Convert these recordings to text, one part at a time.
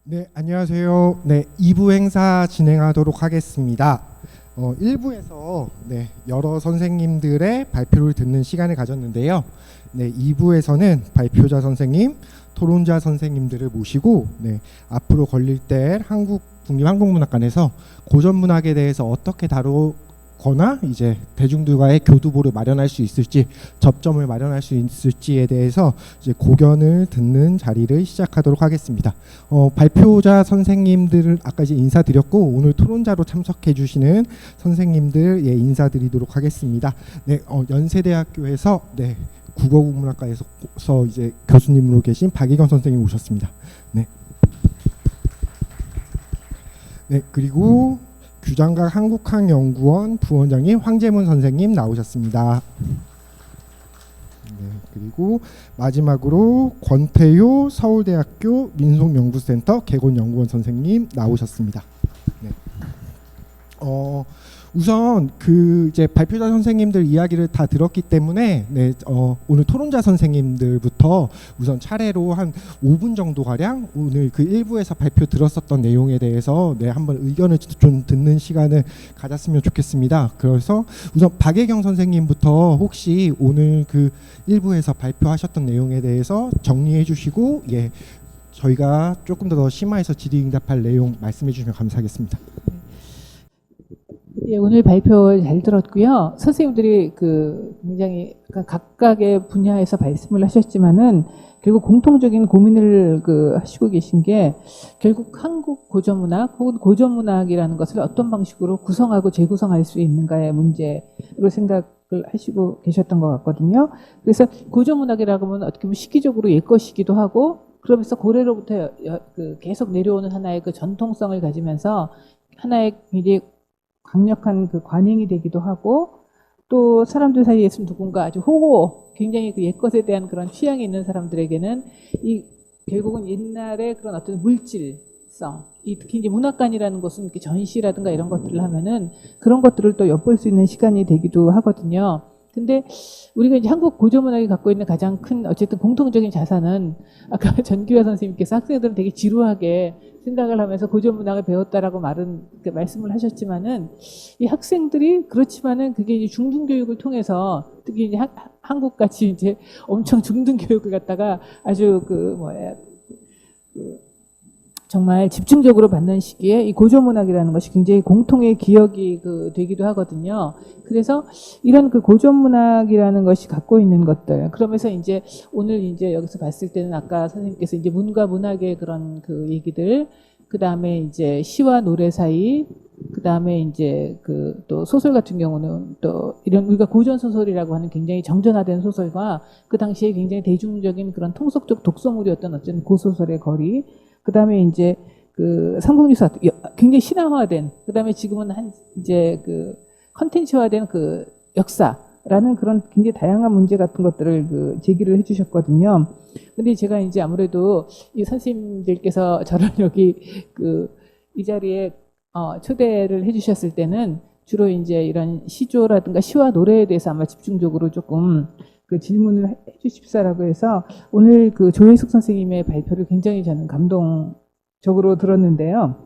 네, 안녕하세요. 네, 2부 행사 진행하도록 하겠습니다. 1부에서 여러 선생님들의 발표를 듣는 시간을 가졌는데요. 네, 2부에서는 발표자 선생님, 토론자 선생님들을 모시고 앞으로 걸릴 때 국립한국문학관에서 고전문학에 대해서 어떻게 다루거나 이제 대중들과의 교두보를 마련할 수 있을지, 접점을 마련할 수 있을지에 대해서 이제 고견을 듣는 자리를 시작하도록 하겠습니다. 발표자 선생님들을 아까 이제 인사드렸고, 오늘 토론자로 참석해 주시는 선생님들 인사드리도록 하겠습니다. 네, 연세대학교에서 국어국문학과에서 이제 교수님으로 계신 박예경 선생님 오셨습니다. 네. 네, 그리고 규장각 한국학연구원 부원장님 황재문 선생님 나오셨습니다. 네, 그리고 마지막으로 권태효 서울대학교 민속연구센터 개곤연구원 선생님 나오셨습니다. 네. 우선 이제 발표자 선생님들 이야기를 다 들었기 때문에 오늘 토론자 선생님들부터 우선 차례로 한 5분 정도 가량 오늘 그 1부에서 발표 들었었던 내용에 대해서 한번 의견을 좀 듣는 시간을 가졌으면 좋겠습니다. 그래서 우선 박예경 선생님부터 혹시 오늘 그 1부에서 발표하셨던 내용에 대해서 정리해 주시고 저희가 조금 더 심화해서 질의응답할 내용 말씀해 주시면 감사하겠습니다. 예, 오늘 발표 잘 들었고요. 선생님들이 굉장히 각각의 분야에서 말씀을 하셨지만은 결국 공통적인 고민을 하시고 계신 게 결국 한국 고전문학 혹은 고전문학이라는 것을 어떤 방식으로 구성하고 재구성할 수 있는가의 문제로 생각을 하시고 계셨던 것 같거든요. 그래서 고전문학이라고 하면 어떻게 보면 시기적으로 옛것이기도 하고 그러면서 고래로부터 계속 내려오는 하나의 전통성을 가지면서 하나의 굉장히 강력한 관행이 되기도 하고 또 사람들 사이에서 누군가 아주 굉장히 옛것에 대한 그런 취향이 있는 사람들에게는 결국은 옛날의 그런 어떤 물질성, 특히 이제 문학관이라는 곳은 이렇게 전시라든가 이런 것들을 하면은 그런 것들을 또 엿볼 수 있는 시간이 되기도 하거든요. 근데 우리가 이제 한국 고전문학이 갖고 있는 가장 큰 어쨌든 공통적인 자산은 아까 전기화 선생님께서 학생들은 되게 지루하게 생각을 하면서 고전문학을 배웠다라고 말씀을 하셨지만은 이 학생들이 그렇지만은 그게 이제 중등교육을 통해서 특히 이제 한국같이 이제 엄청 중등교육을 갖다가 아주 정말 집중적으로 받는 시기에 이 고전문학이라는 것이 굉장히 공통의 기억이 되기도 하거든요. 그래서 이런 고전문학이라는 것이 갖고 있는 것들, 그러면서 이제 오늘 이제 여기서 봤을 때는 아까 선생님께서 이제 문과 문학의 그런 얘기들, 그 다음에 이제 시와 노래 사이, 그 다음에 이제 또 소설 같은 경우는 또 이런 우리가 고전 소설이라고 하는 굉장히 정전화된 소설과 그 당시에 굉장히 대중적인 그런 통속적 독서물이었던 어떤 고소설의 거리, 그 다음에 이제 삼국유사 굉장히 신화화된, 그 다음에 지금은 이제 컨텐츠화된 역사라는 그런 굉장히 다양한 문제 같은 것들을 제기를 해주셨거든요. 근데 제가 이제 아무래도 이 선생님들께서 저를 여기 이 자리에 초대를 해주셨을 때는 주로 이제 이런 시조라든가 시와 노래에 대해서 아마 집중적으로 조금 질문을 해주십사라고 해서 오늘 조혜숙 선생님의 발표를 굉장히 저는 감동적으로 들었는데요.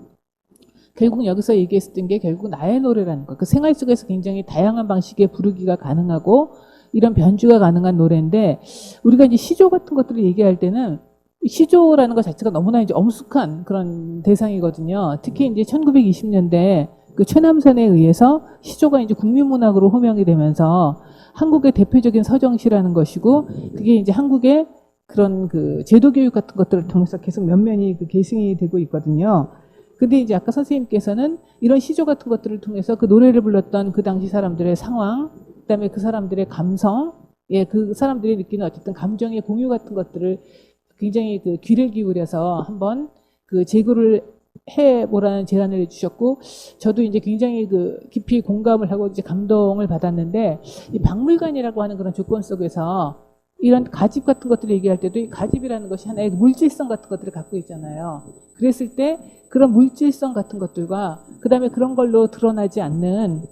결국 여기서 얘기했었던 게 결국 나의 노래라는 거. 생활 속에서 굉장히 다양한 방식의 부르기가 가능하고 이런 변주가 가능한 노래인데 우리가 이제 시조 같은 것들을 얘기할 때는 시조라는 것 자체가 너무나 이제 엄숙한 그런 대상이거든요. 특히 이제 1920년대 최남선에 의해서 시조가 이제 국민문학으로 호명이 되면서 한국의 대표적인 서정시라는 것이고 그게 이제 한국의 그런 제도교육 같은 것들을 통해서 계속 면면이 계승이 되고 있거든요. 근데 이제 아까 선생님께서는 이런 시조 같은 것들을 통해서 노래를 불렀던 그 당시 사람들의 상황, 그다음에 그 사람들의 감성, 그 사람들이 느끼는 어쨌든 감정의 공유 같은 것들을 굉장히 귀를 기울여서 한번 제고를 해보라는 제안을 해주셨고 저도 이제 굉장히 깊이 공감을 하고 이제 감동을 받았는데 이 박물관이라고 하는 그런 조건 속에서 이런 가집 같은 것들을 얘기할 때도 이 가집이라는 것이 하나의 물질성 같은 것들을 갖고 있잖아요. 그랬을 때 그런 물질성 같은 것들과 그 다음에 그런 걸로 드러나지 않는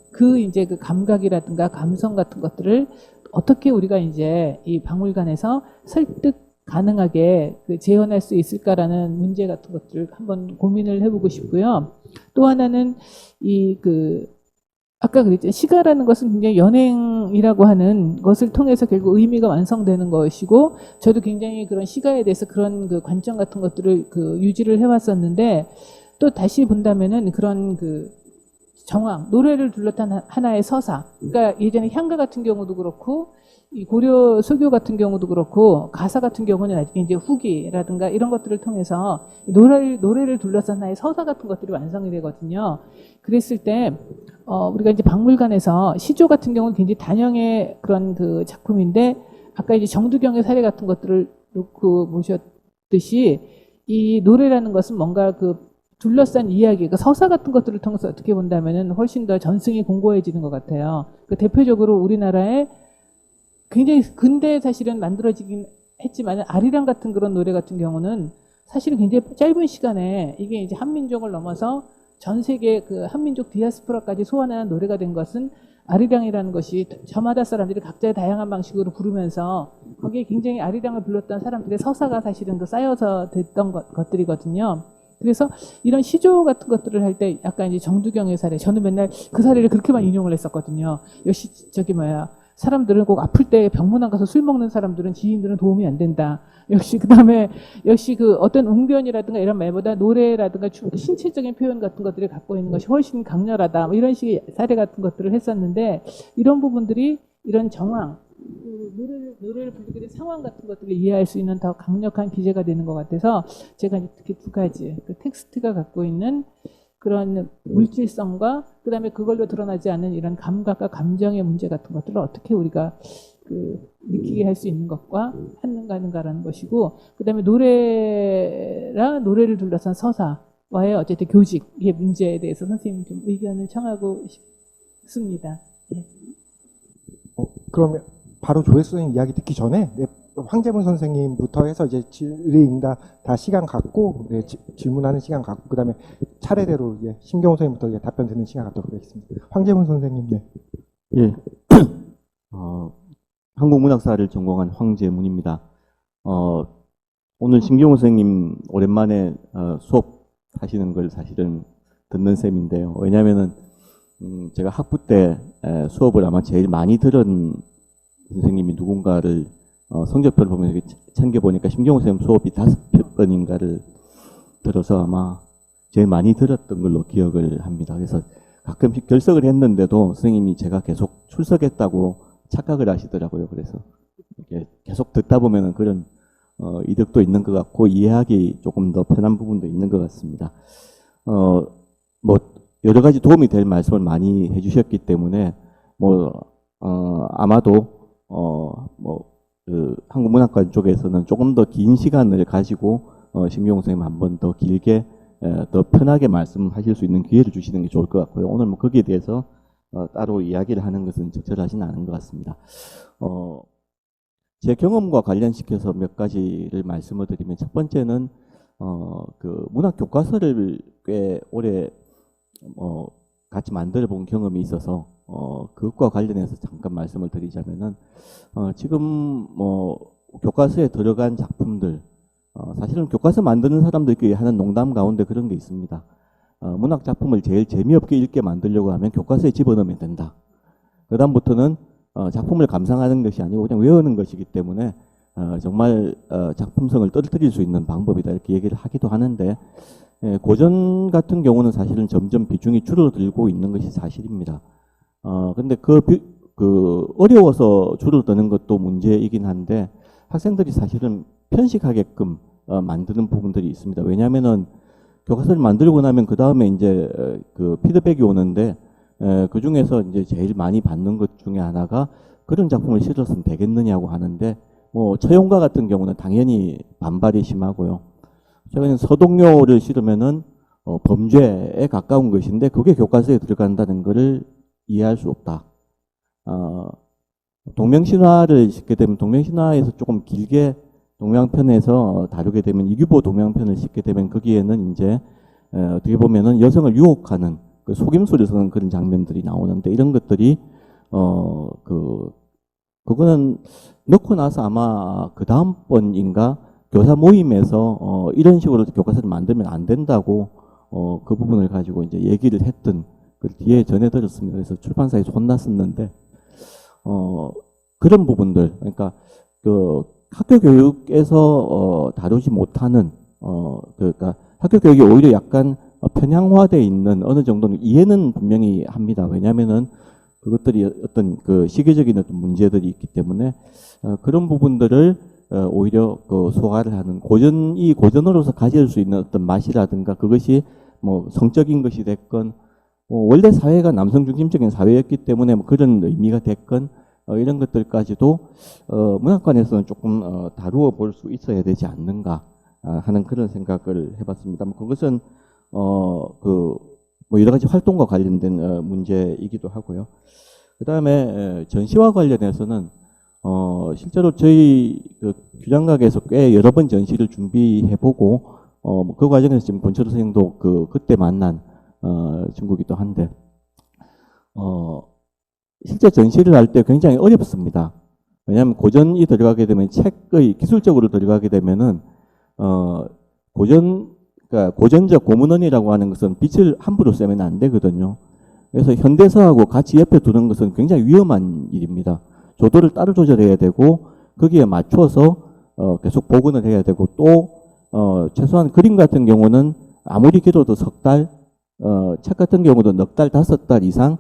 이제 감각이라든가 감성 같은 것들을 어떻게 우리가 이제 이 박물관에서 설득 가능하게 그 재현할 수 있을까라는 문제 같은 것들을 한번 고민을 해보고 싶고요. 또 하나는 아까 그랬죠. 시가라는 것은 굉장히 연행이라고 하는 것을 통해서 결국 의미가 완성되는 것이고, 저도 굉장히 그런 시가에 대해서 그런 그 관점 같은 것들을 그 유지를 해왔었는데, 또 다시 본다면은 그런 그 정황, 노래를 둘러싼 하나의 서사. 그러니까 예전에 향가 같은 경우도 그렇고, 이 고려 소교 같은 경우도 그렇고, 가사 같은 경우는 나중에 이제 후기라든가 이런 것들을 통해서 노래를 둘러싼 하나의 서사 같은 것들이 완성이 되거든요. 그랬을 때, 우리가 이제 박물관에서 시조 같은 경우는 굉장히 단형의 그런 그 작품인데, 아까 이제 정두경의 사례 같은 것들을 놓고 보셨듯이, 이 노래라는 것은 뭔가 그 둘러싼 이야기, 그 서사 같은 것들을 통해서 어떻게 본다면은 훨씬 더 전승이 공고해지는 것 같아요. 그 대표적으로 우리나라의 굉장히 근대에 사실은 만들어지긴 했지만 아리랑 같은 그런 노래 같은 경우는 사실은 굉장히 짧은 시간에 이게 이제 한민족을 넘어서 전 세계 그 한민족 디아스포라까지 소환하는 노래가 된 것은 아리랑이라는 것이 저마다 사람들이 각자의 다양한 방식으로 부르면서 거기에 굉장히 아리랑을 불렀던 사람들의 서사가 사실은 그 쌓여서 됐던 것들이거든요. 그래서 이런 시조 같은 것들을 할 때 약간 이제 정두경의 사례, 저는 맨날 그 사례를 그렇게만 인용을 했었거든요. 역시 사람들은 꼭 아플 때 병문안 가서 술 먹는 사람들은 지인들은 도움이 안 된다. 역시 그다음에 역시 그 어떤 웅변이라든가 이런 말보다 노래라든가 신체적인 표현 같은 것들이 갖고 있는 것이 훨씬 강렬하다. 뭐 이런 식의 사례 같은 것들을 했었는데, 이런 부분들이 이런 정황, 노래를 부르게 된 상황 같은 것들을 이해할 수 있는 더 강력한 기재가 되는 것 같아서, 제가 이렇게 두 가지 그 텍스트가 갖고 있는 그런 물질성과 그다음에 그걸로 드러나지 않는 이런 감각과 감정의 문제 같은 것들을 어떻게 우리가 느끼게 할 수 있는 것과 하는가라는 것이고, 그다음에 노래를 둘러싼 서사와의 어쨌든 교직의 문제에 대해서 선생님 좀 의견을 청하고 싶습니다. 네. 그러면 바로 조혜수 선생님 이야기 듣기 전에 황재문 선생님부터 해서 이제 질의응답 다 시간 갖고 질문하는 시간 갖고 그다음에 차례대로 심경호 선생님부터 답변 듣는 시간 갖도록 하겠습니다. 황재문 선생님. 네. 예. 한국문학사를 전공한 황재문입니다. 오늘 심경호 선생님 오랜만에 수업하시는 걸 사실은 듣는 셈인데요. 왜냐하면은 제가 학부 때 수업을 아마 제일 많이 들은 선생님이 누군가를 성적표를 보면서 챙겨보니까 심경호 선생님 수업이 5번인가를 들어서 아마 제일 많이 들었던 걸로 기억을 합니다. 그래서 가끔씩 결석을 했는데도 선생님이 제가 계속 출석했다고 착각을 하시더라고요. 그래서 이렇게 계속 듣다 보면은 그런 이득도 있는 것 같고 이해하기 조금 더 편한 부분도 있는 것 같습니다. 뭐 여러 가지 도움이 될 말씀을 많이 해주셨기 때문에 아마도 한국문학관 쪽에서는 조금 더 긴 시간을 가지고 심경호 선생님 한 번 더 길게 더 편하게 말씀하실 수 있는 기회를 주시는 게 좋을 것 같고요. 오늘 뭐 거기에 대해서 따로 이야기를 하는 것은 적절하지는 않은 것 같습니다. 제 경험과 관련시켜서 몇 가지를 말씀을 드리면, 첫 번째는 그 문학 교과서를 꽤 오래 같이 만들어 본 경험이 있어서 그것과 관련해서 잠깐 말씀을 드리자면은 지금 교과서에 들어간 작품들, 사실은 교과서 만드는 사람들끼리 하는 농담 가운데 그런 게 있습니다. 문학 작품을 제일 재미없게 읽게 만들려고 하면 교과서에 집어넣으면 된다. 그다음부터는 작품을 감상하는 것이 아니고 그냥 외우는 것이기 때문에 정말 작품성을 떨어뜨릴 수 있는 방법이다, 이렇게 얘기를 하기도 하는데, 고전 같은 경우는 사실은 점점 비중이 줄어들고 있는 것이 사실입니다. 근데 어려워서 줄어드는 것도 문제이긴 한데, 학생들이 사실은 편식하게끔 만드는 부분들이 있습니다. 왜냐하면은 교과서를 만들고 나면 그 다음에 이제 그 피드백이 오는데, 그 중에서 이제 제일 많이 받는 것 중에 하나가 그런 작품을 실어서는 되겠느냐고 하는데, 처용과 같은 경우는 당연히 반발이 심하고요. 최근에 서동요를 실으면은 범죄에 가까운 것인데 그게 교과서에 들어간다는 것을 이해할 수 없다. 동명신화를 싣게 되면, 동명신화에서 조금 길게 동명편에서 다루게 되면, 이규보 동명편을 싣게 되면 거기에는 이제 어떻게 보면은 여성을 유혹하는 그 속임수를 쓰는 그런 장면들이 나오는데, 이런 것들이 그거는 넣고 나서 아마 그 다음번인가 교사 모임에서 이런 식으로 교과서를 만들면 안 된다고 그 부분을 가지고 이제 얘기를 했던 그 뒤에 전해 들었습니다. 그래서 출판사에서 혼났었는데 그런 부분들, 그러니까 그 학교 교육에서 다루지 못하는 그러니까 학교 교육이 오히려 약간 편향화되어 있는 어느 정도는 이해는 분명히 합니다. 왜냐하면은 그것들이 어떤 그 시기적인 어떤 문제들이 있기 때문에 그런 부분들을 오히려 그 소화를 하는 고전이 고전으로서 가질 수 있는 어떤 맛이라든가 그것이 뭐 성적인 것이 됐건 원래 사회가 남성 중심적인 사회였기 때문에 뭐 그런 의미가 됐건 이런 것들까지도 문학관에서는 조금 다루어 볼 수 있어야 되지 않는가 하는 그런 생각을 해봤습니다. 그것은 뭐 여러 가지 활동과 관련된 문제이기도 하고요. 그 다음에 전시와 관련해서는 실제로 저희 그 규장각에서 꽤 여러 번 전시를 준비해보고 그 과정에서 지금 권철호 선생님도 그때 만난 친구기도 한데 실제 전시를 할 때 굉장히 어렵습니다. 왜냐하면 고전이 들어가게 되면 책의 기술적으로 들어가게 되면은 그러니까 고전적 고문원이라고 하는 것은 빛을 함부로 쐬면 안 되거든요. 그래서 현대사하고 같이 옆에 두는 것은 굉장히 위험한 일입니다. 조도를 따로 조절해야 되고 거기에 맞춰서 계속 복원을 해야 되고 또 최소한 그림 같은 경우는 아무리 길어도 석 달, 책 같은 경우도 넉 달, 5달 이상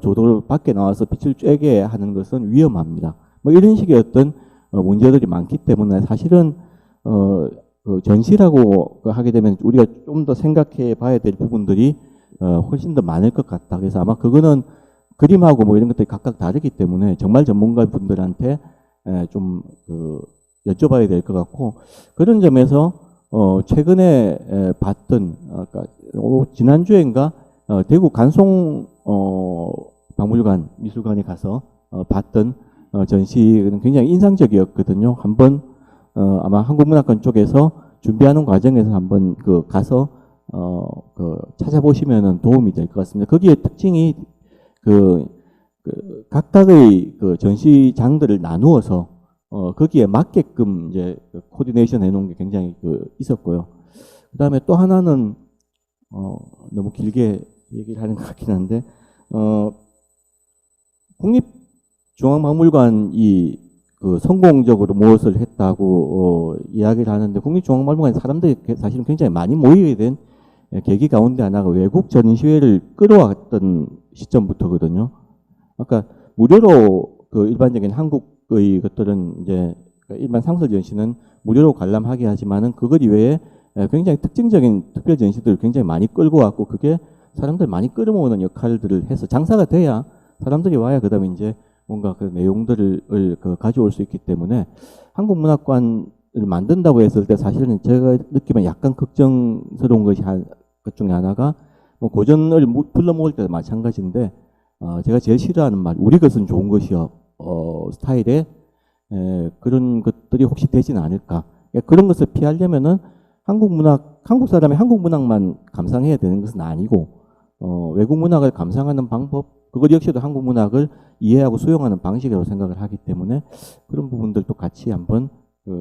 조도를 밖에 나와서 빛을 쬐게 하는 것은 위험합니다. 뭐 이런 식의 어떤 문제들이 많기 때문에 사실은 그 전시라고 하게 되면 우리가 좀 더 생각해 봐야 될 부분들이 훨씬 더 많을 것 같다. 그래서 아마 그거는 그림하고 뭐 이런 것들이 각각 다르기 때문에 정말 전문가 분들한테 좀 여쭤봐야 될 것 같고 그런 점에서 최근에 봤던 그러니까 지난주인가 대구 간송 박물관 미술관에 가서 봤던 전시는 굉장히 인상적이었거든요. 한번 아마 한국문학관 쪽에서 준비하는 과정에서 한번 가서 찾아보시면은 도움이 될 것 같습니다. 거기에 특징이 각각의 전시장들을 나누어서 거기에 맞게끔 이제 코디네이션 해놓은 게 굉장히 있었고요. 그 다음에 또 하나는 너무 길게 얘기를 하는 것 같긴 한데 국립중앙박물관이 성공적으로 무엇을 했다고 이야기를 하는데 국립중앙박물관에 사람들이 사실은 굉장히 많이 모이게 된 계기 가운데 하나가 외국 전시회를 끌어왔던 시점부터거든요. 아까 무료로 일반적인 한국의 것들은 이제 일반 상설 전시는 무료로 관람하게 하지만은 그것 이외에 굉장히 특징적인 특별 전시들을 굉장히 많이 끌고 왔고 그게 사람들 많이 끌어모으는 역할들을 해서 장사가 돼야 사람들이 와야 그다음에 이제 뭔가 그 내용들을 가져올 수 있기 때문에 한국문학관을 만든다고 했을 때 사실은 제가 느끼면 약간 걱정스러운 것 중에 하나가 뭐 고전을 불러 모을 때도 마찬가지인데 제가 제일 싫어하는 말 우리 것은 좋은 것이요 스타일의 그런 것들이 혹시 되지는 않을까. 그런 것을 피하려면은 한국 사람이 한국 문학만 감상해야 되는 것은 아니고 외국 문학을 감상하는 방법 그것 역시도 한국 문학을 이해하고 수용하는 방식이라고 생각을 하기 때문에 그런 부분들도 같이 한번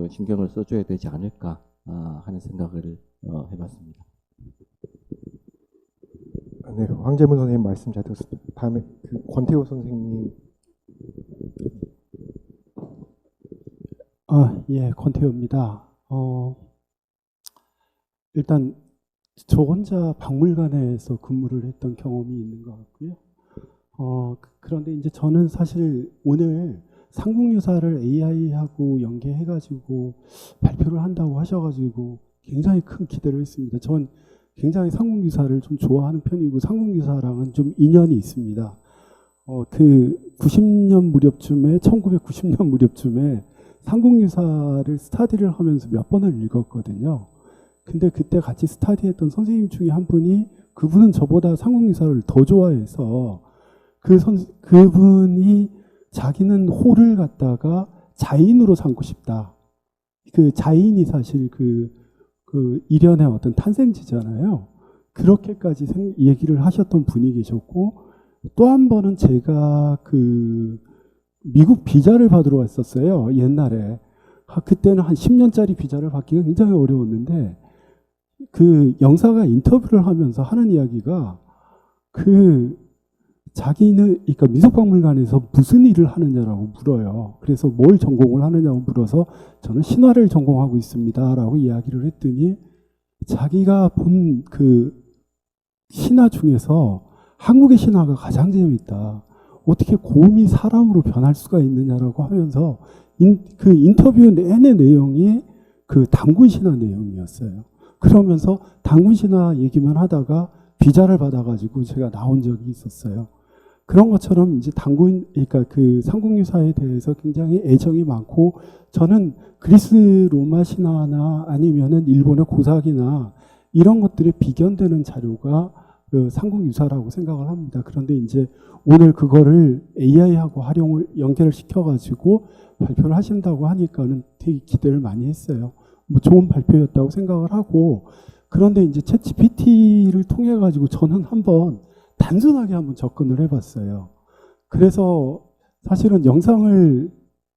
신경을 써줘야 되지 않을까 하는 생각을 해봤습니다. 네, 황재문 선생님 말씀 잘 들었습니다. 다음에 권태호 선생님. 예, 권태호입니다. 일단 저 혼자 박물관에서 근무를 했던 경험이 있는 것 같고요. 그런데 이제 저는 사실 오늘 삼국유사를 AI하고 연계해가지고 발표를 한다고 하셔가지고 굉장히 큰 기대를 했습니다. 전 굉장히 삼국유사를 좀 좋아하는 편이고 삼국유사랑은 좀 인연이 있습니다. 1990년 무렵쯤에 삼국유사를 스타디를 하면서 몇 번을 읽었거든요. 근데 그때 같이 스타디했던 선생님 중에 한 분이 그분은 저보다 삼국유사를 더 좋아해서 그분이 자기는 호를 갖다가 자인으로 삼고 싶다. 그 자인이 사실 그 일련의 어떤 탄생지잖아요. 그렇게까지 얘기를 하셨던 분이 계셨고 또 한 번은 제가 미국 비자를 받으러 왔었어요. 옛날에. 그때는 한 10년짜리 비자를 받기가 굉장히 어려웠는데 그 영사가 인터뷰를 하면서 하는 이야기가 자기는 그러니까 민속박물관에서 무슨 일을 하느냐라고 물어요. 그래서 뭘 전공을 하느냐고 물어서 저는 신화를 전공하고 있습니다라고 이야기를 했더니 자기가 본 그 신화 중에서 한국의 신화가 가장 재미있다. 어떻게 곰이 사람으로 변할 수가 있느냐라고 하면서 그 인터뷰 내내 내용이 그 당군 신화 내용이었어요. 그러면서 당군 신화 얘기만 하다가 비자를 받아가지고 제가 나온 적이 있었어요. 그런 것처럼 이제 그러니까 그 삼국유사에 대해서 굉장히 애정이 많고 저는 그리스 로마 신화나 아니면은 일본의 고사기나 이런 것들에 비견되는 자료가 그 삼국유사라고 생각을 합니다. 그런데 이제 오늘 그거를 AI하고 연결을 시켜가지고 발표를 하신다고 하니까는 되게 기대를 많이 했어요. 뭐 좋은 발표였다고 생각을 하고 그런데 이제 챗GPT를 통해 가지고 저는 한번 단순하게 한번 접근을 해봤어요. 그래서 사실은 영상을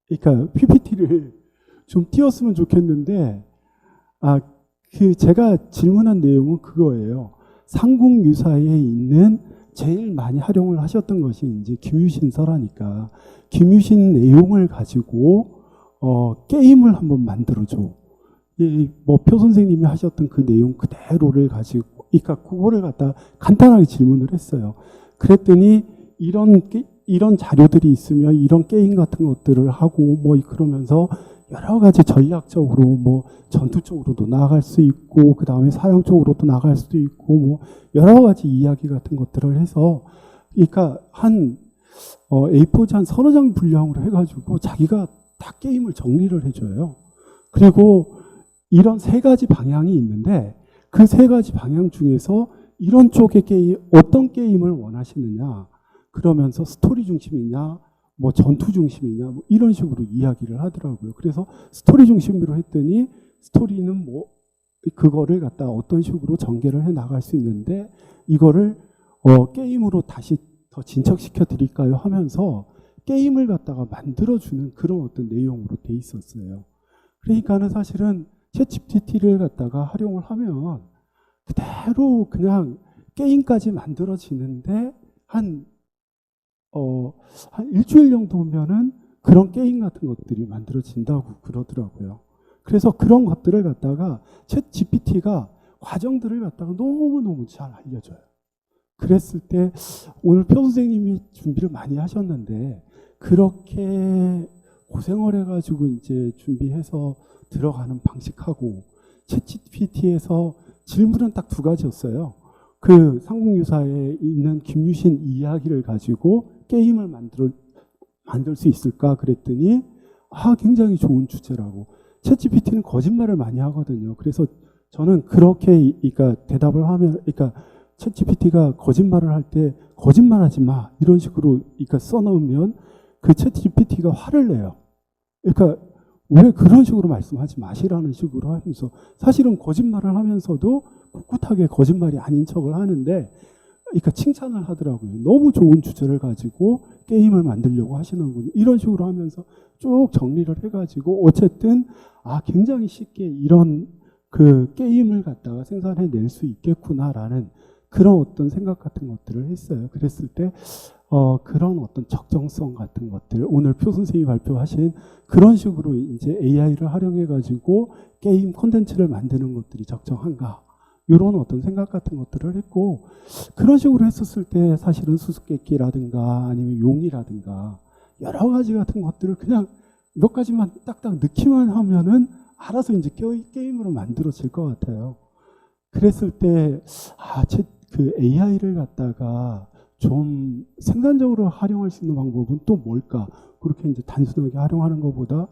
그러니까 PPT를 좀 띄웠으면 좋겠는데 제가 질문한 내용은 그거예요. 삼국유사에 있는 제일 많이 활용을 하셨던 것이 이제 김유신 설하니까 김유신 내용을 가지고 게임을 한번 만들어줘. 뭐 표 선생님이 하셨던 그 내용 그대로를 가지고, 그러니까 그거를 갖다 간단하게 질문을 했어요. 그랬더니 이런 자료들이 있으면 이런 게임 같은 것들을 하고 뭐 그러면서 여러 가지 전략적으로 뭐 전투 쪽으로도 나아갈 수 있고 그 다음에 사랑 쪽으로도 나갈 수도 있고 뭐 여러 가지 이야기 같은 것들을 해서 그러니까 한 A4지 한 서너 장 분량으로 해가지고 자기가 다 게임을 정리를 해줘요. 그리고 이런 세 가지 방향이 있는데 그 세 가지 방향 중에서 이런 쪽의 게임, 어떤 게임을 원하시느냐 그러면서 스토리 중심이냐 뭐 전투 중심이냐 뭐 이런 식으로 이야기를 하더라고요. 그래서 스토리 중심으로 했더니 스토리는 뭐 그거를 갖다 어떤 식으로 전개를 해 나갈 수 있는데 이거를 게임으로 다시 더 진척시켜 드릴까요 하면서 게임을 갖다가 만들어주는 그런 어떤 내용으로 돼 있었어요. 그러니까는 사실은 챗GPT를 갖다가 활용을 하면 그대로 그냥 게임까지 만들어지는데 한 일주일 정도면은 그런 게임 같은 것들이 만들어진다고 그러더라고요. 그래서 그런 것들을 갖다가 챗GPT가 과정들을 갖다가 너무너무 잘 알려줘요. 그랬을 때 오늘 표 선생님이 준비를 많이 하셨는데 그렇게 고생을 해가지고 이제 준비해서 들어가는 방식하고 챗GPT에서 질문은 딱 두 가지였어요. 그 삼국유사에 있는 김유신 이야기를 가지고 게임을 만들 수 있을까 그랬더니 굉장히 좋은 주제라고. 챗GPT는 거짓말을 많이 하거든요. 그래서 저는 그렇게 그러니까 대답을 하면 그러니까 챗GPT가 거짓말을 할 때 거짓말하지 마 이런 식으로 그러니까 써놓으면 그 챗GPT가 화를 내요. 그러니까 왜 그런 식으로 말씀하지 마시라는 식으로 하면서 사실은 거짓말을 하면서도 꿋꿋하게 거짓말이 아닌 척을 하는데 그러니까 칭찬을 하더라고요. 너무 좋은 주제를 가지고 게임을 만들려고 하시는군요. 이런 식으로 하면서 쭉 정리를 해가지고 어쨌든 굉장히 쉽게 이런 그 게임을 갖다가 생산해낼 수 있겠구나라는 그런 어떤 생각 같은 것들을 했어요. 그랬을 때 그런 어떤 적정성 같은 것들 오늘 표 선생님이 발표하신 그런 식으로 이제 AI를 활용해 가지고 게임 콘텐츠를 만드는 것들이 적정한가 이런 어떤 생각 같은 것들을 했고 그런 식으로 했었을 때 사실은 수수께끼라든가 아니면 용이라든가 여러 가지 같은 것들을 그냥 몇 가지만 딱딱 넣기만 하면은 알아서 이제 게임으로 만들어질 것 같아요. 그랬을 때 그 AI를 갖다가 좀 생산적으로 활용할 수 있는 방법은 또 뭘까? 그렇게 이제 단순하게 활용하는 것보다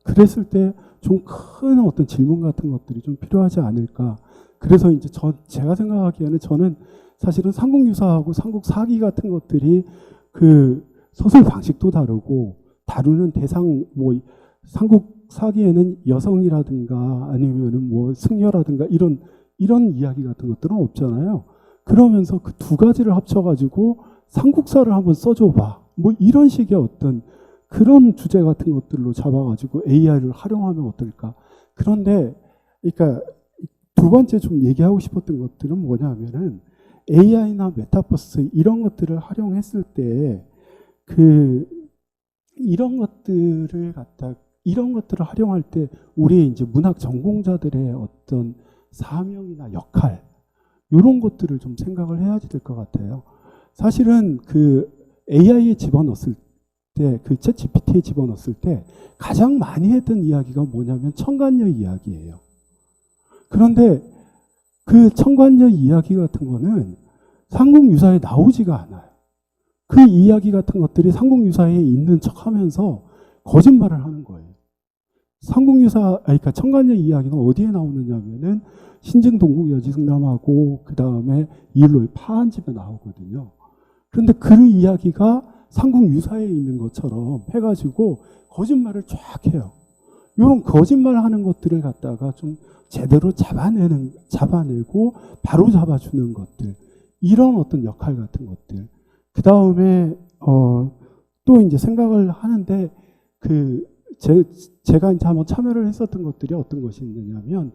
그랬을 때 좀 큰 어떤 질문 같은 것들이 좀 필요하지 않을까? 그래서 이제 제가 생각하기에는 저는 사실은 삼국유사하고 삼국사기 같은 것들이 그 서술 방식도 다르고 다루는 대상 뭐 삼국사기에는 여성이라든가 아니면은 뭐 승려라든가 이런 이야기 같은 것들은 없잖아요. 그러면서 그 두 가지를 합쳐가지고 삼국사를 한번 써줘봐. 뭐 이런 식의 어떤 그런 주제 같은 것들로 잡아가지고 AI를 활용하면 어떨까. 그런데 그러니까 두 번째 좀 얘기하고 싶었던 것들은 뭐냐면은 AI나 메타버스 이런 것들을 활용했을 때 이런 것들을 활용할 때 우리 이제 문학 전공자들의 어떤 사명이나 역할 이런 것들을 좀 생각을 해야 될 것 같아요. 사실은 AI에 집어넣었을 때, 챗 GPT에 집어넣었을 때 가장 많이 했던 이야기가 뭐냐면 청관녀 이야기예요. 그런데 그 청관녀 이야기 같은 거는 삼국유사에 나오지가 않아요. 그 이야기 같은 것들이 삼국유사에 있는 척 하면서 거짓말을 하는 거예요. 그러니까 청관녀 이야기는 어디에 나오느냐면은 신증동국여지승남하고 그 다음에 이율로의 파한집에 나오거든요. 그런데 그 이야기가 삼국유사에 있는 것처럼 해가지고 거짓말을 쫙 해요. 이런 거짓말하는 것들을 갖다가 좀 제대로 잡아내고 바로 잡아주는 것들, 이런 어떤 역할 같은 것들. 그 다음에 또 이제 생각을 하는데 제가 이제 한번 참여를 했었던 것들이 어떤 것이 있느냐면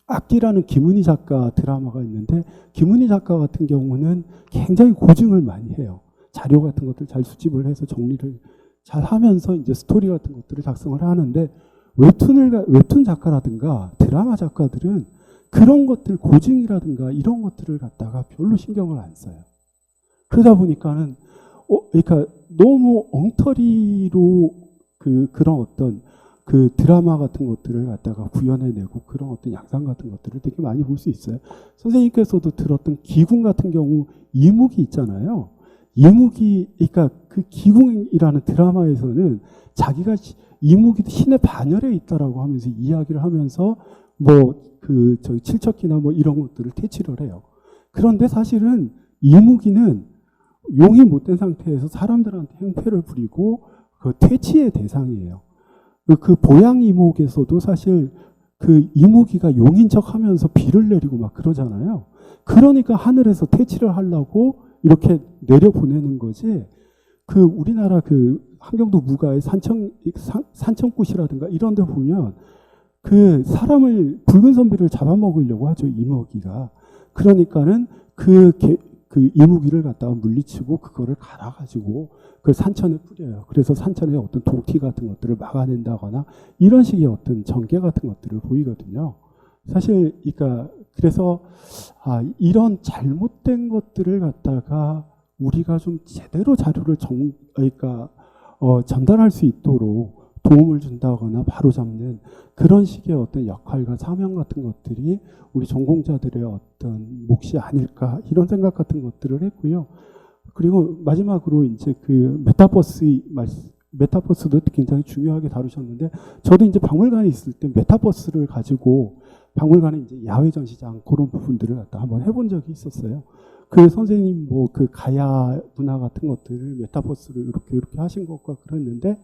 악기라는 김은희 작가 드라마가 있는데 김은희 작가 같은 경우는 굉장히 고증을 많이 해요. 자료 같은 것들 잘 수집을 해서 정리를 잘 하면서 이제 스토리 같은 것들을 작성을 하는데 웹툰 작가라든가 드라마 작가들은 그런 것들 고증이라든가 이런 것들을 갖다가 별로 신경을 안 써요. 그러다 보니까는 그러니까 너무 엉터리로 그런 어떤 드라마 같은 것들을 갖다가 구현해내고 그런 어떤 양상 같은 것들을 되게 많이 볼 수 있어요. 선생님께서도 들었던 기궁 같은 경우 이무기 있잖아요. 이무기, 그러니까 그 기궁이라는 드라마에서는 자기가 이무기도 신의 반열에 있다라고 하면서 이야기를 하면서 저기 칠척기나 이런 것들을 퇴치를 해요. 그런데 사실은 이무기는 용이 못된 상태에서 사람들한테 행패를 부리고 그 퇴치의 대상이에요. 그 보양 이목에서도 사실 이무기가 용인 척 하면서 비를 내리고 막 그러잖아요. 그러니까 하늘에서 퇴치를 하려고 이렇게 내려보내는 거지. 우리나라 함경도 무가의 산천꽃이라든가 이런 데 보면 사람을 붉은 선비를 잡아먹으려고 하죠, 이무기가. 그러니까는 이무기를 갖다가 물리치고 그거를 갈아가지고 그 산천에 뿌려요. 그래서 산천에 어떤 도티 같은 것들을 막아낸다거나 이런 식의 어떤 전개 같은 것들을 보이거든요. 사실 그래서 이런 잘못된 것들을 갖다가 우리가 좀 제대로 자료를 전달할 수 있도록 도움을 준다거나 바로잡는 그런 식의 어떤 역할과 사명 같은 것들이 우리 전공자들의 어떤 몫이 아닐까, 이런 생각 같은 것들을 했고요. 그리고 마지막으로 이제 메타버스도 굉장히 중요하게 다루셨는데, 저도 이제 박물관에 있을 때 메타버스를 가지고 박물관에 이제 야외 전시장 그런 부분들을 갖다 한번 해본 적이 있었어요. 선생님 가야 문화 같은 것들을 메타버스로 이렇게 하신 것과 그랬는데,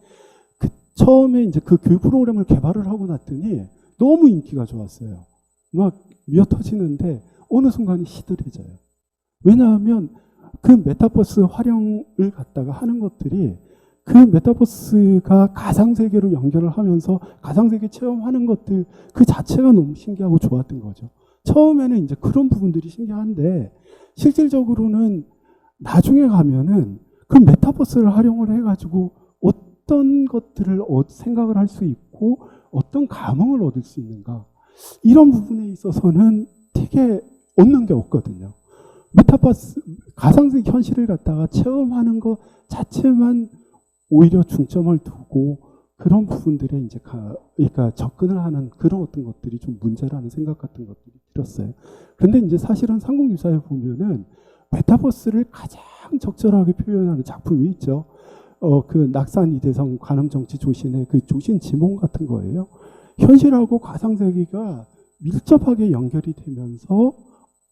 처음에 이제 교육 프로그램을 개발을 하고 났더니 너무 인기가 좋았어요. 막 미어 터지는데 어느 순간에 시들해져요. 왜냐하면 메타버스 활용을 갖다가 하는 것들이 메타버스가 가상세계로 연결을 하면서 가상세계 체험하는 것들 자체가 너무 신기하고 좋았던 거죠. 처음에는 이제 그런 부분들이 신기한데, 실질적으로는 나중에 가면은 메타버스를 활용을 해가지고 어떤 것들을 생각을 할 수 있고 어떤 감흥을 얻을 수 있는가, 이런 부분에 있어서는 되게 얻는 게 없거든요. 메타버스 가상세계 현실을 갖다가 체험하는 것 자체만 오히려 중점을 두고 그런 부분들에 이제 그러니까 접근을 하는 그런 어떤 것들이 좀 문제라는 생각 같은 것들이 들었어요. 그런데 이제 사실은 삼국유사에 보면은 메타버스를 가장 적절하게 표현하는 작품이 있죠. 낙산 이대성 관음정치 조신의 조신 지몽 같은 거예요. 현실하고 가상세계가 밀접하게 연결이 되면서,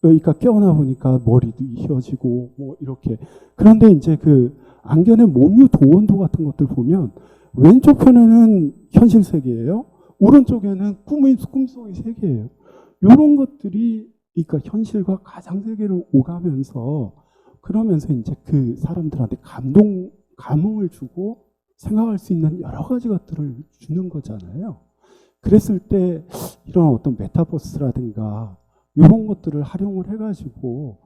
그러니까 깨어나 보니까 머리도 휘어지고 이렇게. 그런데 이제 안견의 몸유 도원도 같은 것들 보면 왼쪽 편에는 현실 세계예요. 오른쪽에는 꿈속의 세계예요. 이런 것들이 그러니까 현실과 가상세계를 오가면서, 그러면서 이제 사람들한테 감동을 감흥을 주고 생각할 수 있는 여러 가지 것들을 주는 거잖아요. 그랬을 때 이런 어떤 메타버스라든가 이런 것들을 활용을 해가지고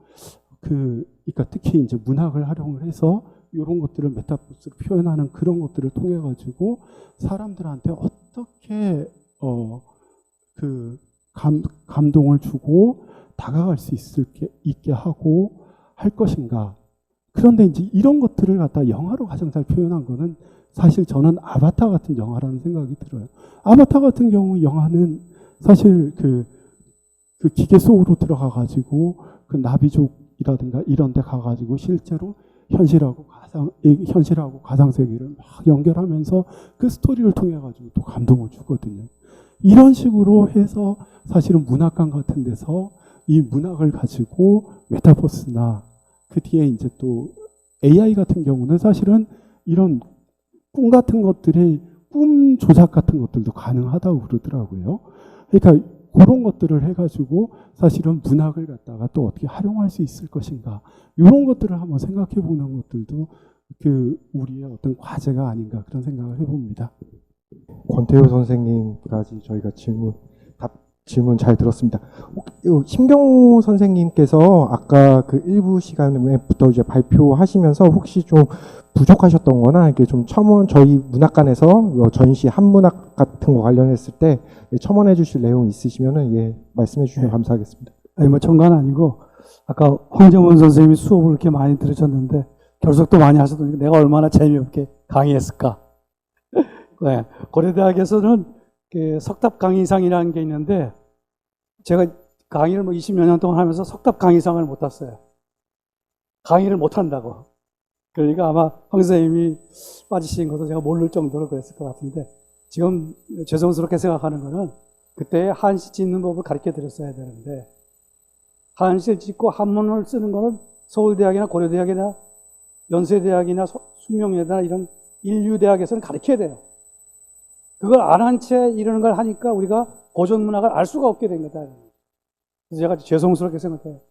그러니까 특히 이제 문학을 활용을 해서 이런 것들을 메타버스로 표현하는 그런 것들을 통해 가지고 사람들한테 어떻게 감동을 주고 다가갈 수 있게 하고 할 것인가. 그런데 이제 이런 것들을 갖다 영화로 가장 잘 표현한 거는 사실 저는 아바타 같은 영화라는 생각이 들어요. 아바타 같은 경우 영화는 사실 그 기계 속으로 들어가 가지고 그 나비족이라든가 이런 데 가 가지고 실제로 현실하고 가상 세계를 막 연결하면서 그 스토리를 통해 가지고 또 감동을 주거든요. 이런 식으로 해서 사실은 문학관 같은 데서 이 문학을 가지고 메타버스나 그 뒤에 이제 또 AI 같은 경우는 사실은 이런 꿈 같은 것들이 꿈 조작 같은 것들도 가능하다고 그러더라고요. 그러니까 그런 것들을 해가지고 사실은 문학을 갖다가 또 어떻게 활용할 수 있을 것인가 이런 것들을 한번 생각해 보는 것들도 우리의 어떤 과제가 아닌가 그런 생각을 해봅니다. 권태호 선생님까지 저희가 질문 잘 들었습니다. 심경호 선생님께서 아까 그 일부 시간부터 이제 발표하시면서 혹시 좀 부족하셨던 거나 이게 좀 저희 문학관에서 전시 한문학 같은 거 관련했을 때 첨언해 주실 내용 있으시면은 말씀해 주시면 감사하겠습니다. 아니 뭐 첨가는 아니고 아까 황정원 선생님이 수업을 이렇게 많이 들으셨는데 결석도 많이 하셨더니 내가 얼마나 재미없게 강의했을까. 네, 고려대학에서는 석답 강의상이라는 게 있는데 제가 강의를 뭐 20여 년 동안 하면서 석답 강의상을 못 탔어요. 강의를 못 한다고. 그러니까 아마 황 선생님이 빠지신 것도 제가 모를 정도로 그랬을 것 같은데 지금 죄송스럽게 생각하는 거는 그때 한시 짓는 법을 가르쳐 드렸어야 되는데 한시를 짓고 한문을 쓰는 거는 서울대학이나 고려대학이나 연세대학이나 숙명여대나 이런 인류대학에서는 가르쳐야 돼요. 그걸 안 한 채 이러는 걸 하니까 우리가 고전문학을 알 수가 없게 된 거다. 그래서 제가 죄송스럽게 생각해요.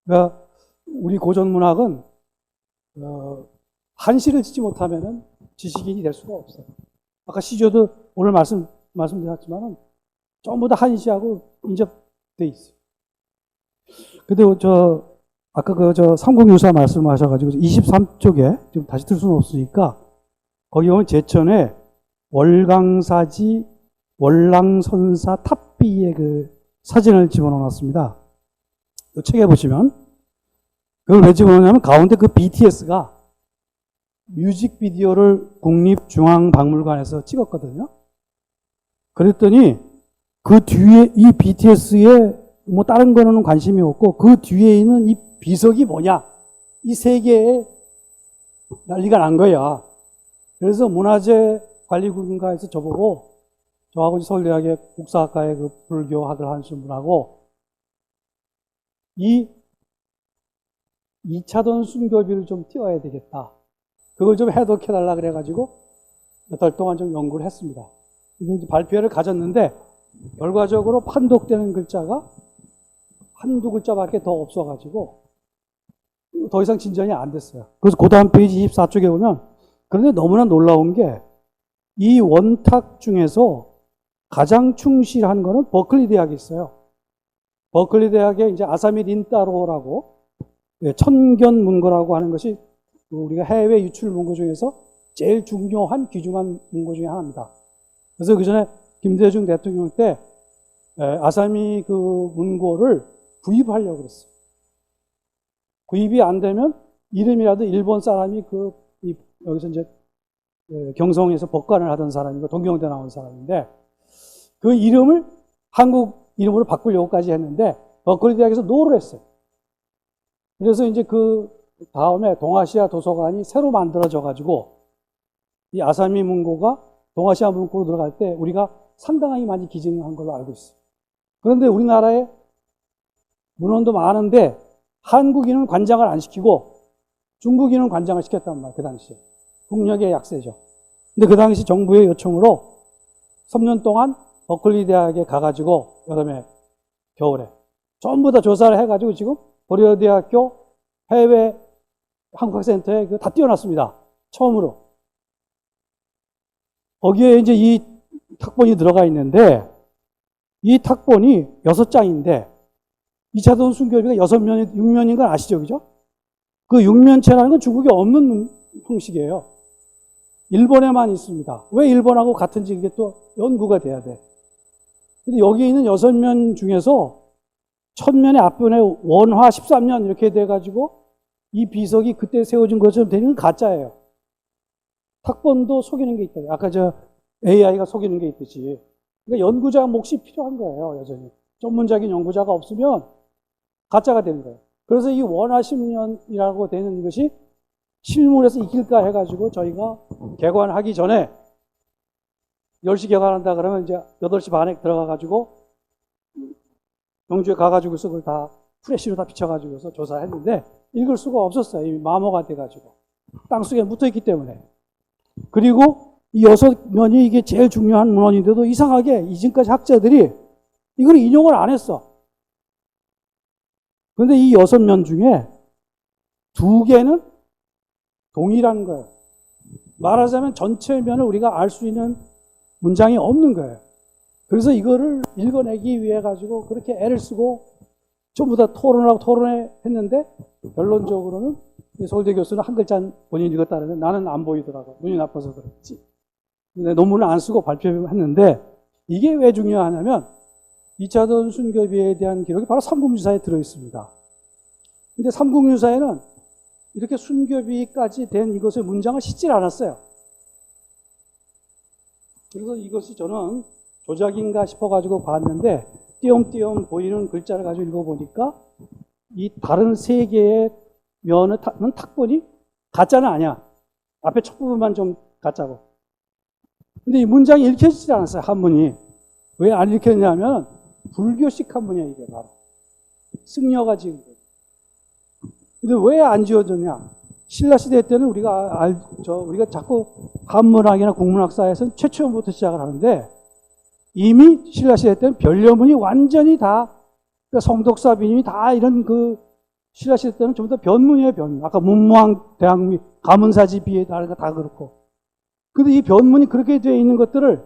그러니까 우리 고전문학은 한시를 짓지 못하면은 지식인이 될 수가 없어요. 아까 시조도 오늘 말씀드렸지만은 전부 다 한시하고 인접돼 있어요. 근데 아까 삼국유사 말씀하셔가지고 23쪽에 지금 다시 틀 수는 없으니까 거기 보면 제천에 월강사지 월랑선사 탑비의 그 사진을 집어넣어놨습니다. 이 책에 보시면 그걸 왜 집어넣냐면 가운데 그 BTS가 뮤직비디오를 국립중앙박물관에서 찍었거든요. 그랬더니 그 뒤에 이 BTS에 뭐 다른 거는 관심이 없고 그 뒤에 있는 이 비석이 뭐냐 이 세 개에 난리가 난 거야. 그래서 문화재관리국인가에서 저하고 서울대학의 국사학과의 그 불교학을 하시는 분하고 이 2차전 순교비를 좀 띄워야 되겠다. 그걸 좀 해독해달라 그래가지고 몇 달 동안 좀 연구를 했습니다. 이제 발표회를 가졌는데 결과적으로 판독되는 글자가 한두 글자밖에 더 없어가지고 더 이상 진전이 안 됐어요. 그래서 그 다음 페이지 24쪽에 보면 그런데 너무나 놀라운 게 이 원탁 중에서 가장 충실한 거는 버클리 대학이 있어요. 버클리 대학에 이제 아사미 린따로라고 천견 문고라고 하는 것이 우리가 해외 유출 문고 중에서 제일 중요한 귀중한 문고 중에 하나입니다. 그래서 그 전에 김대중 대통령 때 아사미 그 문고를 구입하려고 그랬어요. 구입이 안 되면 이름이라도 일본 사람이 여기서 이제 경성에서 법관을 하던 사람이고 동경대 나온 사람인데 그 이름을 한국 이름으로 바꾸려고까지 했는데 버클리 대학에서 노를 했어요. 그래서 이제 그 다음에 동아시아 도서관이 새로 만들어져 가지고 이 아사미 문고가 동아시아 문고로 들어갈 때 우리가 상당히 많이 기증한 걸로 알고 있어요. 그런데 우리나라에 문헌도 많은데 한국인은 관장을 안 시키고 중국인은 관장을 시켰단 말이에요. 그 당시에. 국력의 약세죠. 근데 그 당시 정부의 요청으로 3년 동안 버클리 대학에 가가지고 여름에 겨울에 전부 다 조사를 해가지고 지금 고려대학교 해외 한국학센터에 다 띄워놨습니다. 처음으로. 거기에 이제 이 탁본이 들어가 있는데, 이 탁본이 6장인데, 2차전 순교비가 6면인 건 아시죠? 그죠? 그 6면체라는 건 중국에 없는 형식이에요. 일본에만 있습니다. 왜 일본하고 같은지 이게 또 연구가 돼야 돼. 근데 여기 있는 6면 중에서 첫 면의 앞면에 원화 13년 이렇게 돼가지고 이 비석이 그때 세워진 것처럼 되는 건 가짜예요. 탁본도 속이는 게 있다. 아까 저 AI가 속이는 게 있듯이. 그러니까 연구자 몫이 필요한 거예요, 여전히. 전문적인 연구자가 없으면 가짜가 되는 거예요. 그래서 이 원화 10년이라고 되는 것이 실물에서 이길까 해가지고 저희가 개관하기 전에 10시 개관한다 그러면 이제 8시 반에 들어가가지고 영주에 가가지고서 그걸 다 프레시로 다 비춰가지고서 조사했는데 읽을 수가 없었어요. 이미 마모가 돼가지고. 땅속에 묻어있기 때문에. 그리고 이 6면이 이게 제일 중요한 문헌인데도 이상하게 이전까지 학자들이 이걸 인용을 안 했어. 그런데 이 6면 중에 2개는 동일한 거예요. 말하자면 전체 면을 우리가 알 수 있는 문장이 없는 거예요. 그래서 이거를 읽어내기 위해 가지고 그렇게 애를 쓰고 전부 다 토론하고 토론했는데 결론적으로는 서울대 교수는 한 글자 본인이 읽었다는데 나는 안 보이더라고. 눈이 나빠서 그렇지. 근데 논문을 안 쓰고 발표했는데 이게 왜 중요하냐면 2차전 순교비에 대한 기록이 바로 삼국유사에 들어있습니다. 근데 삼국유사에는 이렇게 순교비까지 된 이것의 문장을 싣질 않았어요. 그래서 이것이 저는 조작인가 싶어가지고 봤는데 띄엄띄엄 보이는 글자를 가지고 읽어보니까 이 다른 3개의 면은 탁본이 가짜는 아니야. 앞에 첫 부분만 좀 가짜고. 근데 이 문장이 읽혀지지 않았어요. 한문이. 왜 안 읽혔냐면 불교식 한문이야 이게 바로. 승려가 지은 거예요. 근데 왜 안 지어졌냐? 신라시대 때는 우리가 자꾸 한문학이나 국문학사에서는 최초부터 시작을 하는데 이미 신라시대 때는 변려문이 완전히 다 그러니까 성덕사 비님이 다 이런 그 신라시대 때는 전부 다 변문이에요, 변문. 아까 문무왕 대항미 가문사지 비에 다 그렇고. 근데 이 변문이 그렇게 되어 있는 것들을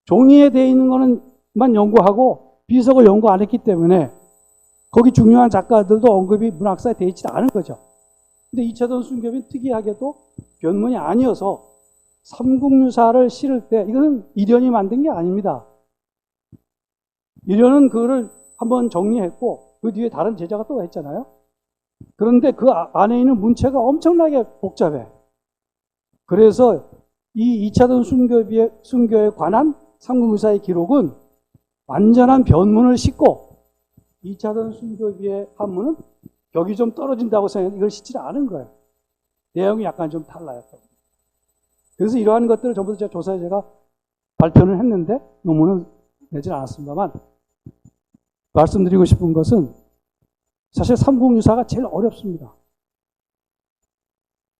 종이에 되어 있는 거는만 연구하고 비석을 연구 안 했기 때문에 거기 중요한 작가들도 언급이 문학사에 되어 있지 않은 거죠. 근데 2차전 순교비는 특이하게도 변문이 아니어서 삼국유사를 실을 때 이거는 이련이 만든 게 아닙니다. 이련은 그거를 한번 정리했고 그 뒤에 다른 제자가 또 했잖아요. 그런데 그 안에 있는 문체가 엄청나게 복잡해. 그래서 이 2차전 순교에 관한 삼국유사의 기록은 완전한 변문을 싣고 2차전 순교비의 한문은 격이 좀 떨어진다고 생각해서 이걸 싣지 않은 거예요. 내용이 약간 좀 달라요. 그래서 이러한 것들을 전부 다 조사해 제가 발표를 했는데 논문은 내지 않았습니다만 말씀드리고 싶은 것은 사실 삼국유사가 제일 어렵습니다.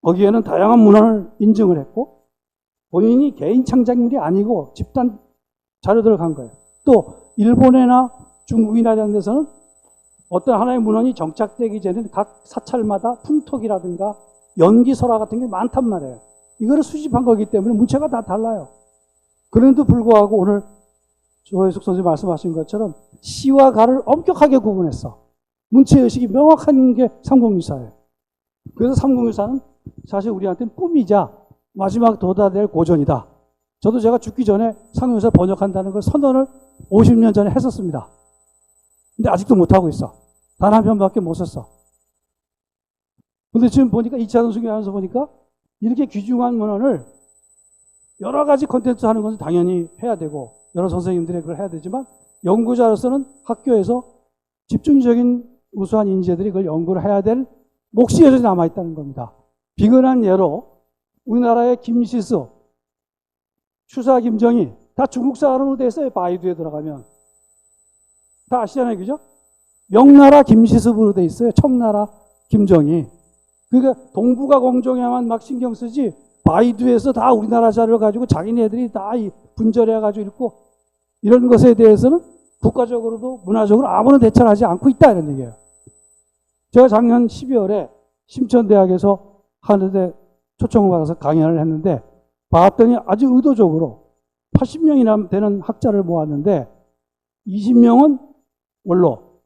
거기에는 다양한 문헌을 인증을 했고 본인이 개인 창작물이 아니고 집단 자료들을 간 거예요. 또 일본이나 중국이나 이런 데서는 어떤 하나의 문헌이 정착되기 전에 각 사찰마다 풍톡이라든가 연기설화 같은 게 많단 말이에요. 이거를 수집한 거기 때문에 문체가 다 달라요. 그런데도 불구하고 오늘 조혜숙 선생님 말씀하신 것처럼 시와 가를 엄격하게 구분했어. 문체의식이 명확한 게 삼국유사예요. 그래서 삼국유사는 사실 우리한테는 꿈이자 마지막 도달될 고전이다. 저도 제가 죽기 전에 삼국유사 번역한다는 걸 선언을 50년 전에 했었습니다. 근데 아직도 못하고 있어. 단 한 편밖에 못 썼어. 근데 지금 보니까 2차 순교하면서 보니까 이렇게 귀중한 문헌을 여러 가지 콘텐츠 하는 것은 당연히 해야 되고 여러 선생님들이 그걸 해야 되지만 연구자로서는 학교에서 집중적인 우수한 인재들이 그걸 연구를 해야 될 몫이 여전히 남아있다는 겁니다. 비근한 예로 우리나라의 김시수, 추사 김정희 다 중국 사람으로 돼 있어요. 바이두에 들어가면. 다 아시잖아요. 그죠? 명나라 김시습으로 돼 있어요. 청나라 김정희. 그러니까 동북아 공정에만 막 신경 쓰지 바이두에서 다 우리나라 자료를 가지고 자기네들이 다 분절해가지고 읽고 이런 것에 대해서는 국가적으로도 문화적으로 아무런 대처를 하지 않고 있다 이런 얘기예요. 제가 작년 12월에 심천대학에서 하는데 초청을 받아서 강연을 했는데 봤더니 아주 의도적으로 80명이나 되는 학자를 모았는데 20명은 원로,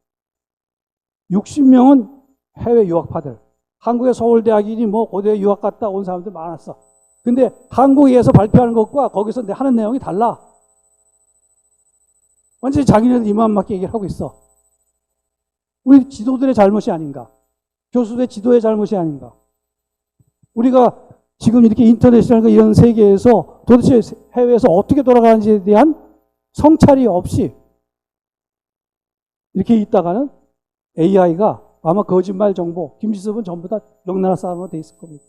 60명은 해외 유학파들. 한국의 서울대학이니 뭐 고대 유학 갔다 온 사람들 많았어. 근데 한국에서 발표하는 것과 거기서 하는 내용이 달라. 완전히 자기네들 입만 맞게 얘기를 하고 있어. 우리 지도들의 잘못이 아닌가? 교수들의 지도의 잘못이 아닌가? 우리가 지금 이렇게 인터넷이라는 이런 세계에서 도대체 해외에서 어떻게 돌아가는지에 대한 성찰이 없이 이렇게 있다가는 AI가 아마 거짓말 정보, 김지섭은 전부 다 명나라 사람으로 돼 있을 겁니다.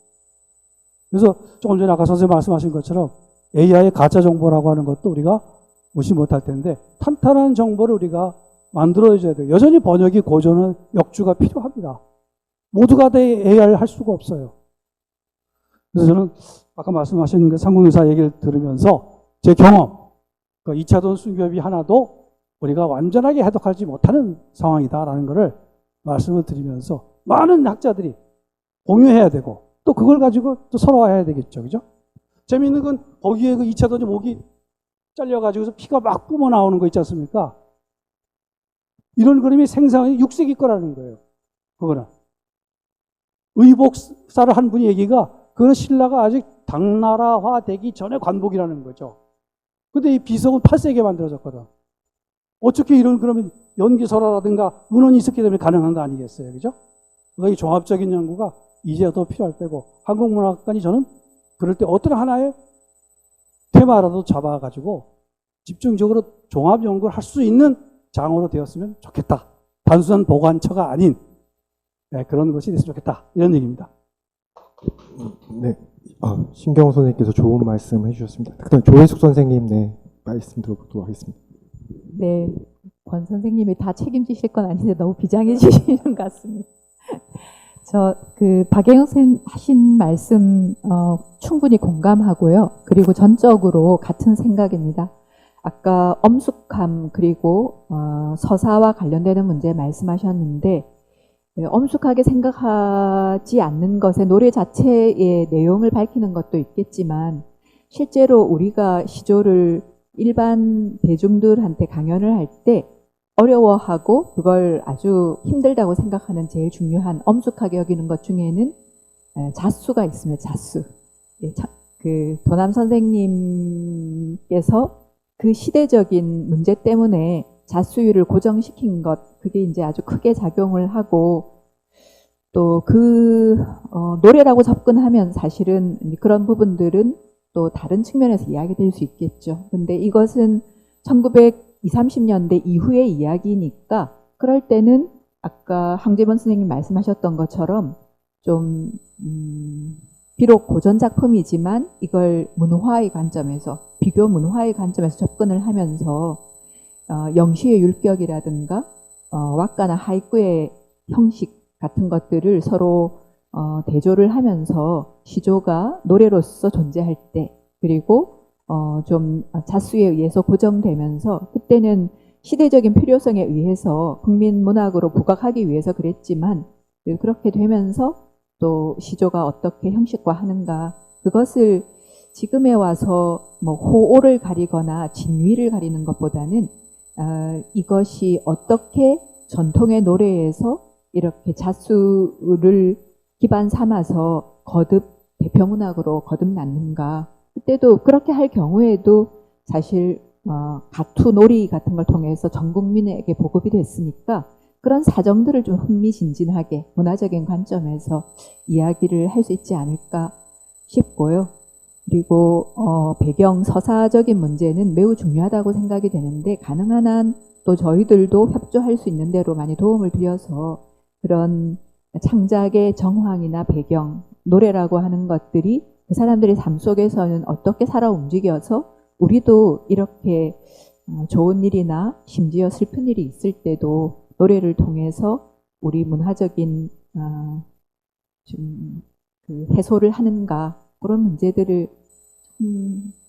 그래서 조금 전에 아까 선생님 말씀하신 것처럼 AI의 가짜 정보라고 하는 것도 우리가 무시 못할 텐데 탄탄한 정보를 우리가 만들어줘야 돼요. 여전히 번역이 고전은 역주가 필요합니다. 모두가 다 AI를 할 수가 없어요. 그래서 저는 아까 말씀하신 그 상공유사 얘기를 들으면서 제 경험, 그 2차돈 수급이 하나도 우리가 완전하게 해독하지 못하는 상황이다라는 것을 말씀을 드리면서 많은 학자들이 공유해야 되고 또 그걸 가지고 또 서로 해야 되겠죠. 그죠? 재미있는 건 거기에 그 2차돈이 목이 잘려가지고서 피가 막 뿜어 나오는 거 있지 않습니까? 이런 그림이 생상이 6세기 거라는 거예요. 그거는. 의복사를 한 분이 얘기가 그거는 신라가 아직 당나라화 되기 전에 관복이라는 거죠. 근데 이 비석은 8세기에 만들어졌거든. 어떻게 이런 그러면 연기설화라든가 문헌이 있었기 때문에 가능한 거 아니겠어요. 그죠? 그러니까 이 종합적인 연구가 이제 더 필요할 때고 한국문학관이 저는 그럴 때 어떤 하나의 테마라도 잡아가지고 집중적으로 종합 연구를 할 수 있는 장으로 되었으면 좋겠다. 단순한 보관처가 아닌 그런 것이 됐으면 좋겠다. 이런 얘기입니다. 네, 신경호 선생님께서 좋은 말씀 해주셨습니다. 그다음 조혜숙 선생님 말씀 들어보도록 하겠습니다. 네, 권 선생님이 다 책임지실 건 아닌데 너무 비장해 주시는 것 같습니다. 박예영 선생님 하신 말씀 충분히 공감하고요. 그리고 전적으로 같은 생각입니다. 아까 엄숙함 그리고 서사와 관련되는 문제 말씀하셨는데 엄숙하게 생각하지 않는 것에 노래 자체의 내용을 밝히는 것도 있겠지만 실제로 우리가 시조를 일반 대중들한테 강연을 할 때 어려워하고 그걸 아주 힘들다고 생각하는 제일 중요한 엄숙하게 여기는 것 중에는 자수가 있습니다. 자수. 그 도남 선생님께서 그 시대적인 문제 때문에 자수율을 고정시킨 것, 그게 이제 아주 크게 작용을 하고 또 노래라고 접근하면 사실은 그런 부분들은 또 다른 측면에서 이야기될 수 있겠죠. 근데 이것은 1920, 30년대 이후의 이야기니까 그럴 때는 아까 황재범 선생님 말씀하셨던 것처럼 좀 비록 고전 작품이지만 이걸 문화의 관점에서 비교 문화의 관점에서 접근을 하면서 영시의 율격이라든가 왁가나 하이쿠의 형식 같은 것들을 서로 대조를 하면서 시조가 노래로서 존재할 때 그리고 좀 자수에 의해서 고정되면서 그때는 시대적인 필요성에 의해서 국민 문학으로 부각하기 위해서 그랬지만 그렇게 되면서 또 시조가 어떻게 형식화하는가 그것을 지금에 와서 뭐 호오를 가리거나 진위를 가리는 것보다는 이것이 어떻게 전통의 노래에서 이렇게 자수를 기반 삼아서 거듭 대표문학으로 거듭났는가. 그때도 그렇게 할 경우에도 사실 가투 놀이 같은 걸 통해서 전 국민에게 보급이 됐으니까 그런 사정들을 좀 흥미진진하게 문화적인 관점에서 이야기를 할 수 있지 않을까 싶고요. 그리고 배경 서사적인 문제는 매우 중요하다고 생각이 되는데 가능한 한 또 저희들도 협조할 수 있는 대로 많이 도움을 드려서 그런 창작의 정황이나 배경, 노래라고 하는 것들이 그 사람들의 삶 속에서는 어떻게 살아 움직여서 우리도 이렇게 좋은 일이나 심지어 슬픈 일이 있을 때도 노래를 통해서 우리 문화적인 좀 그 해소를 하는가 그런 문제들을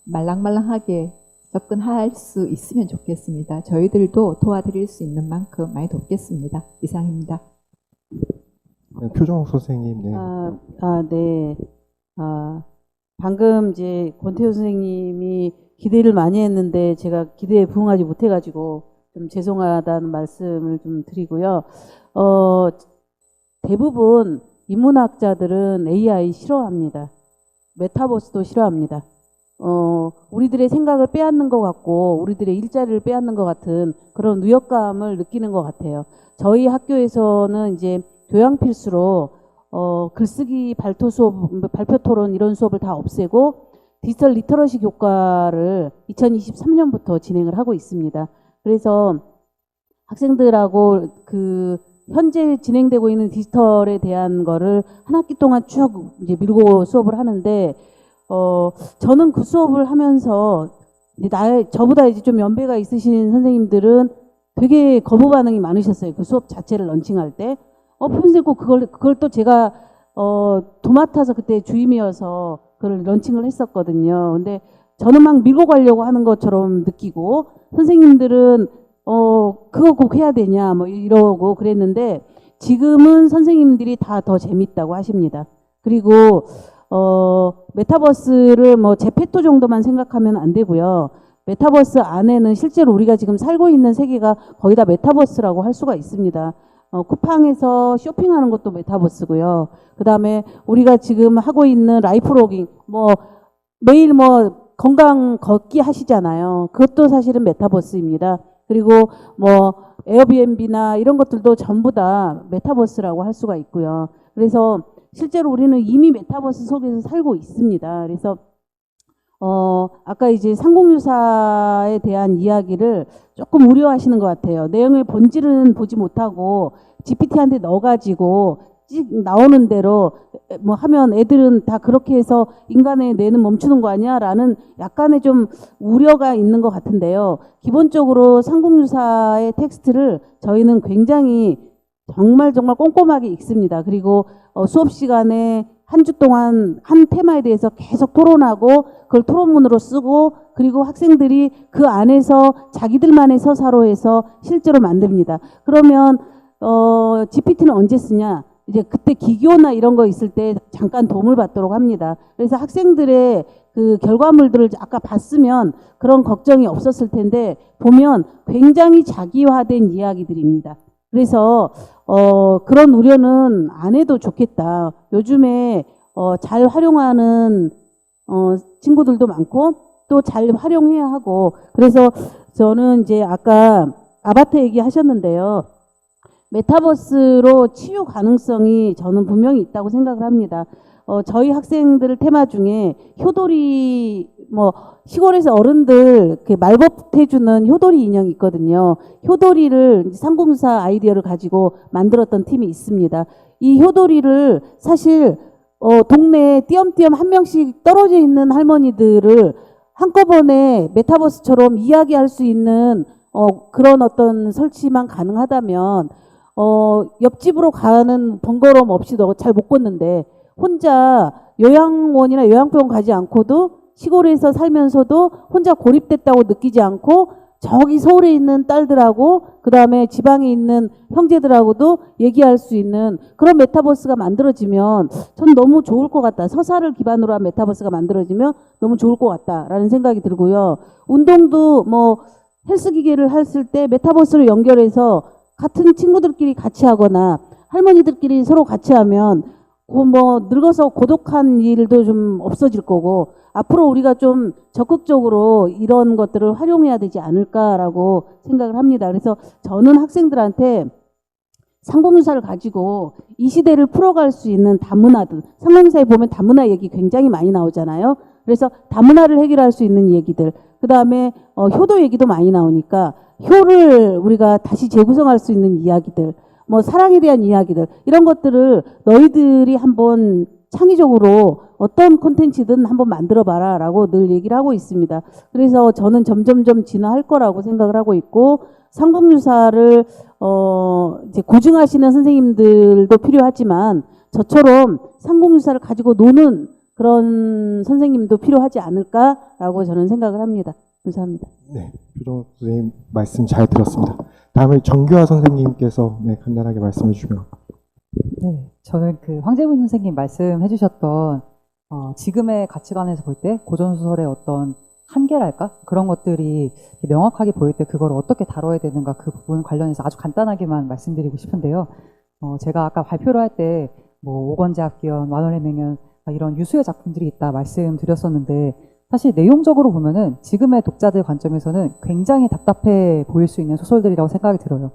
말랑말랑하게 접근할 수 있으면 좋겠습니다. 저희들도 도와드릴 수 있는 만큼 많이 돕겠습니다. 이상입니다. 네, 표정욱 선생님. 네. 네. 방금 이제 권태호 선생님이 기대를 많이 했는데 제가 기대에 부응하지 못해가지고 좀 죄송하다는 말씀을 좀 드리고요. 대부분 인문학자들은 AI 싫어합니다. 메타버스도 싫어합니다. 우리들의 생각을 빼앗는 것 같고 우리들의 일자리를 빼앗는 것 같은 그런 위협감을 느끼는 것 같아요. 저희 학교에서는 이제 교양 필수로 글쓰기 발표 수업, 발표 토론 이런 수업을 다 없애고 디지털 리터러시 교과를 2023년부터 진행을 하고 있습니다. 그래서 학생들하고 그 현재 진행되고 있는 디지털에 대한 거를 한 학기 동안 쭉 이제 밀고 수업을 하는데 저는 그 수업을 하면서 이제 저보다 이제 좀 연배가 있으신 선생님들은 되게 거부 반응이 많으셨어요. 그 수업 자체를 런칭할 때. 선생님 꼭 그걸 또 제가 도맡아서 그때 주임이어서 그걸 런칭을 했었거든요. 근데 저는 막 밀고 가려고 하는 것처럼 느끼고 선생님들은 그거 꼭 해야 되냐 뭐 이러고 그랬는데 지금은 선생님들이 다 더 재밌다고 하십니다. 그리고 메타버스를 뭐 제페토 정도만 생각하면 안 되고요. 메타버스 안에는 실제로 우리가 지금 살고 있는 세계가 거의 다 메타버스라고 할 수가 있습니다. 쿠팡에서 쇼핑하는 것도 메타버스고요. 그 다음에 우리가 지금 하고 있는 라이프로깅, 매일 건강 걷기 하시잖아요. 그것도 사실은 메타버스입니다. 그리고 에어비앤비나 이런 것들도 전부 다 메타버스라고 할 수가 있고요. 그래서 실제로 우리는 이미 메타버스 속에서 살고 있습니다. 그래서 아까 이제 상공유사에 대한 이야기를 조금 우려하시는 것 같아요. 내용의 본질은 보지 못하고 GPT한테 넣어가지고 나오는 대로 하면 애들은 다 그렇게 해서 인간의 뇌는 멈추는 거 아니야? 라는 약간의 좀 우려가 있는 것 같은데요. 기본적으로 상공유사의 텍스트를 저희는 굉장히 정말 꼼꼼하게 읽습니다. 그리고 수업 시간에 한 주 동안 한 테마에 대해서 계속 토론하고 그걸 토론문으로 쓰고 그리고 학생들이 그 안에서 자기들만의 서사로 해서 실제로 만듭니다. 그러면 GPT는 언제 쓰냐? 이제 그때 기교나 이런 거 있을 때 잠깐 도움을 받도록 합니다. 그래서 학생들의 그 결과물들을 아까 봤으면 그런 걱정이 없었을 텐데 보면 굉장히 자기화된 이야기들입니다. 그래서 그런 우려는 안 해도 좋겠다. 요즘에 잘 활용하는 친구들도 많고 또 잘 활용해야 하고 그래서 저는 이제 아까 아바타 얘기하셨는데요. 메타버스로 치유 가능성이 저는 분명히 있다고 생각을 합니다. 저희 학생들 테마 중에 효도리 시골에서 어른들 말벗해주는 효도리 인형이 있거든요. 효도리를 상공사 아이디어를 가지고 만들었던 팀이 있습니다. 이 효도리를 사실 동네에 띄엄띄엄 한 명씩 떨어져 있는 할머니들을 한꺼번에 메타버스처럼 이야기할 수 있는 그런 어떤 설치만 가능하다면 옆집으로 가는 번거로움 없이도 잘 못 걷는데 혼자 요양원이나 요양병원 가지 않고도 시골에서 살면서도 혼자 고립됐다고 느끼지 않고 저기 서울에 있는 딸들하고 그 다음에 지방에 있는 형제들하고도 얘기할 수 있는 그런 메타버스가 만들어지면 전 너무 좋을 것 같다. 서사를 기반으로 한 메타버스가 만들어지면 너무 좋을 것 같다라는 생각이 들고요. 운동도 헬스 기계를 했을 때 메타버스로 연결해서 같은 친구들끼리 같이 하거나 할머니들끼리 서로 같이 하면 늙어서 고독한 일도 좀 없어질 거고 앞으로 우리가 좀 적극적으로 이런 것들을 활용해야 되지 않을까라고 생각을 합니다. 그래서 저는 학생들한테 상공유사를 가지고 이 시대를 풀어갈 수 있는 다문화들, 상공유사에 보면 다문화 얘기 굉장히 많이 나오잖아요. 그래서 다문화를 해결할 수 있는 얘기들, 그 다음에 효도 얘기도 많이 나오니까 효를 우리가 다시 재구성할 수 있는 이야기들, 사랑에 대한 이야기들 이런 것들을 너희들이 한번 창의적으로 어떤 콘텐츠든 한번 만들어봐라 라고 늘 얘기를 하고 있습니다. 그래서 저는 점점점 진화할 거라고 생각을 하고 있고 상공유사를 이제 고증하시는 선생님들도 필요하지만 저처럼 상공유사를 가지고 노는 그런 선생님도 필요하지 않을까라고 저는 생각을 합니다. 감사합니다. 네, 표정욱 선생님 말씀 잘 들었습니다. 다음에 정규하 선생님께서 간단하게 말씀해 주시면. 네, 저는 그 황재문 선생님 말씀해 주셨던 지금의 가치관에서 볼 때 고전소설의 어떤 한계랄까? 그런 것들이 명확하게 보일 때 그걸 어떻게 다뤄야 되는가 그 부분 관련해서 아주 간단하게만 말씀드리고 싶은데요. 제가 아까 발표를 할 때 뭐 오건재 합기원, 완월의 맹연 이런 유수의 작품들이 있다 말씀드렸었는데 사실 내용적으로 보면은 지금의 독자들 관점에서는 굉장히 답답해 보일 수 있는 소설들이라고 생각이 들어요.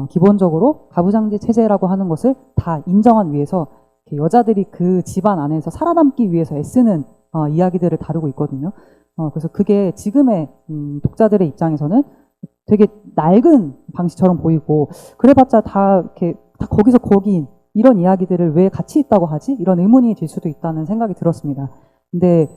기본적으로 가부장제 체제라고 하는 것을 다 인정한 위에서 여자들이 그 집안 안에서 살아남기 위해서 애쓰는 이야기들을 다루고 있거든요. 그래서 그게 지금의 독자들의 입장에서는 되게 낡은 방식처럼 보이고 그래봤자 다 이렇게 다 거기서 거기인 이런 이야기들을 왜 같이 있다고 하지? 이런 의문이 들 수도 있다는 생각이 들었습니다. 근데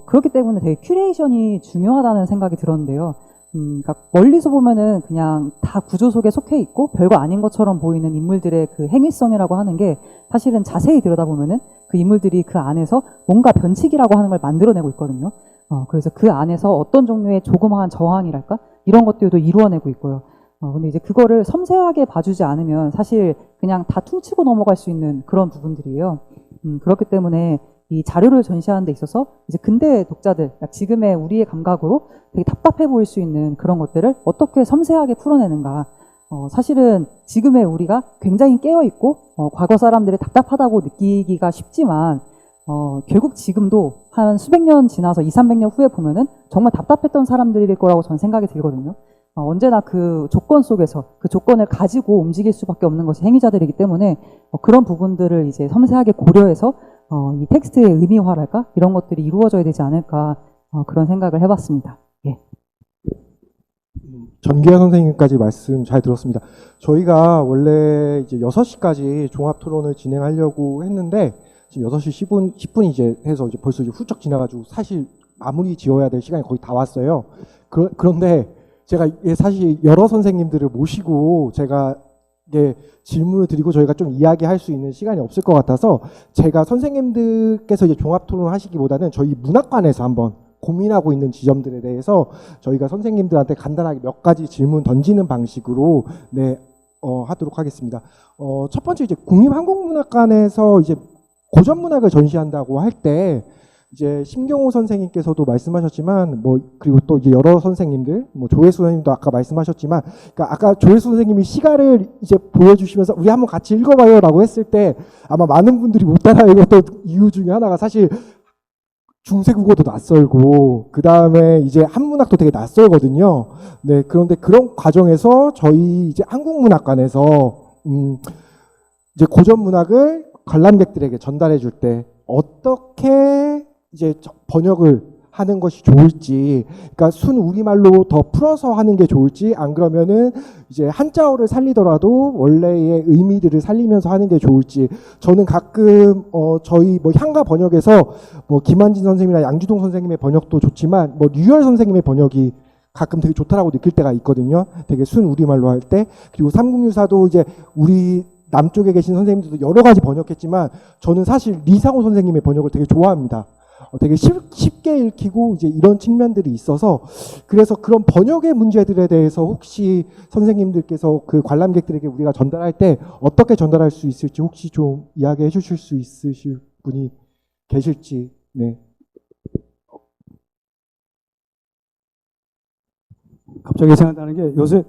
그렇기 때문에 되게 큐레이션이 중요하다는 생각이 들었는데요. 그러니까 멀리서 보면은 그냥 다 구조 속에 속해 있고 별거 아닌 것처럼 보이는 인물들의 그 행위성이라고 하는 게 사실은 자세히 들여다보면은 그 인물들이 그 안에서 뭔가 변칙이라고 하는 걸 만들어내고 있거든요. 그래서 그 안에서 어떤 종류의 조그마한 저항이랄까? 이런 것들도 이루어내고 있고요. 근데 이제 그거를 섬세하게 봐주지 않으면 사실 그냥 다 퉁치고 넘어갈 수 있는 그런 부분들이에요. 그렇기 때문에 이 자료를 전시하는 데 있어서 이제 근대 독자들, 지금의 우리의 감각으로 되게 답답해 보일 수 있는 그런 것들을 어떻게 섬세하게 풀어내는가. 사실은 지금의 우리가 굉장히 깨어있고, 과거 사람들이 답답하다고 느끼기가 쉽지만, 결국 지금도 한 수백 년 지나서 200~300년 후에 보면은 정말 답답했던 사람들일 거라고 저는 생각이 들거든요. 언제나 그 조건 속에서 그 조건을 가지고 움직일 수밖에 없는 것이 행위자들이기 때문에 그런 부분들을 이제 섬세하게 고려해서 이 텍스트의 의미화랄까? 이런 것들이 이루어져야 되지 않을까 그런 생각을 해봤습니다. 예. 전기현 선생님까지 말씀 잘 들었습니다. 저희가 원래 이제 6시까지 종합 토론을 진행하려고 했는데 지금 6시 10분 이제 해서 이제 벌써 이제 훌쩍 지나가지고 사실 마무리 지어야 될 시간이 거의 다 왔어요. 그런데 제가 사실 여러 선생님들을 모시고 제가 질문을 드리고 저희가 좀 이야기할 수 있는 시간이 없을 것 같아서 제가 선생님들께서 이제 종합 토론을 하시기보다는 저희 문학관에서 한번 고민하고 있는 지점들에 대해서 저희가 선생님들한테 간단하게 몇 가지 질문 던지는 방식으로 하도록 하겠습니다. 첫 번째 이제 국립한국문학관에서 이제 고전문학을 전시한다고 할 때 이제 심경호 선생님께서도 말씀하셨지만 그리고 또 이제 여러 선생님들 조혜수 선생님도 아까 말씀하셨지만 그러니까 아까 조혜수 선생님이 시가를 이제 보여주시면서 우리 한번 같이 읽어봐요라고 했을 때 아마 많은 분들이 못 따라 읽었던 이유 중에 하나가 사실 중세국어도 낯설고 그 다음에 이제 한문학도 되게 낯설거든요. 네, 그런데 그런 과정에서 저희 이제 한국문학관에서 이제 고전문학을 관람객들에게 전달해 줄 때 어떻게 이제 번역을 하는 것이 좋을지, 그러니까 순 우리말로 더 풀어서 하는 게 좋을지, 안 그러면은 이제 한자어를 살리더라도 원래의 의미들을 살리면서 하는 게 좋을지, 저는 가끔 저희 향가 번역에서 김한진 선생님이나 양주동 선생님의 번역도 좋지만 류열 선생님의 번역이 가끔 되게 좋다라고 느낄 때가 있거든요. 되게 순 우리말로 할 때. 그리고 삼국유사도 이제 우리 남쪽에 계신 선생님들도 여러 가지 번역했지만 저는 사실 리상호 선생님의 번역을 되게 좋아합니다. 되게 쉽게 읽히고 이제 이런 측면들이 있어서 그래서 그런 번역의 문제들에 대해서 혹시 선생님들께서 그 관람객들에게 우리가 전달할 때 어떻게 전달할 수 있을지 혹시 좀 이야기해 주실 수 있으실 분이 계실지. 네. 갑자기 생각나는 게 요새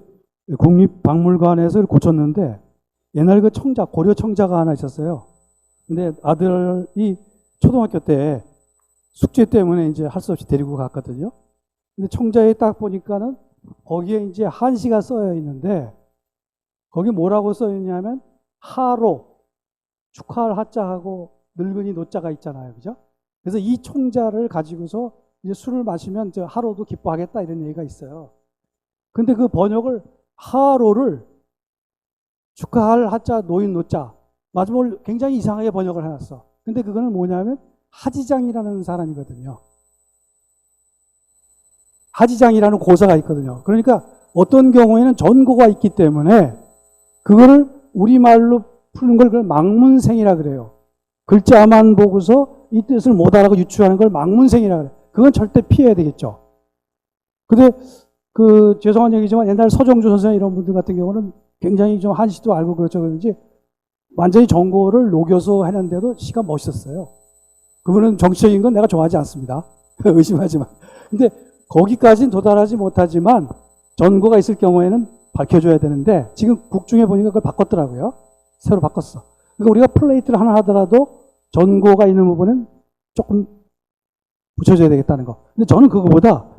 국립박물관에서 고쳤는데 옛날 그 청자, 고려 청자가 하나 있었어요. 근데 아들이 초등학교 때 숙제 때문에 이제 할 수 없이 데리고 갔거든요. 근데 청자에 딱 보니까는 거기에 이제 한시가 써여 있는데 거기 뭐라고 써 있냐면 하로, 축하할 하자하고 늙은이 노자가 있잖아요. 그죠? 그래서 이 청자를 가지고서 이제 술을 마시면 저 하로도 기뻐하겠다 이런 얘기가 있어요. 근데 그 번역을 하로를 축하할 하자 노인 노자 마지막을 굉장히 이상하게 번역을 해놨어. 근데 그거는 뭐냐면 하지장이라는 사람이거든요. 하지장이라는 고사가 있거든요. 그러니까 어떤 경우에는 전고가 있기 때문에 그거를 우리말로 푸는 걸 그걸 망문생이라 그래요. 글자만 보고서 이 뜻을 못 알아고 유추하는 걸 망문생이라 그래요. 그건 절대 피해야 되겠죠. 근데 죄송한 얘기지만 옛날 서정주 선생 이런 분들 같은 경우는 굉장히 좀 한시도 알고 그렇죠. 그런지 완전히 전고를 녹여서 했는데도 시가 멋있었어요. 그분은 정치적인 건 내가 좋아하지 않습니다. 의심하지만. 근데 거기까지는 도달하지 못하지만 전고가 있을 경우에는 밝혀줘야 되는데 지금 국중에 보니까 그걸 바꿨더라고요. 새로 바꿨어. 그러니까 우리가 플레이트를 하나 하더라도 전고가 있는 부분은 조금 붙여줘야 되겠다는 거. 근데 저는 그거보다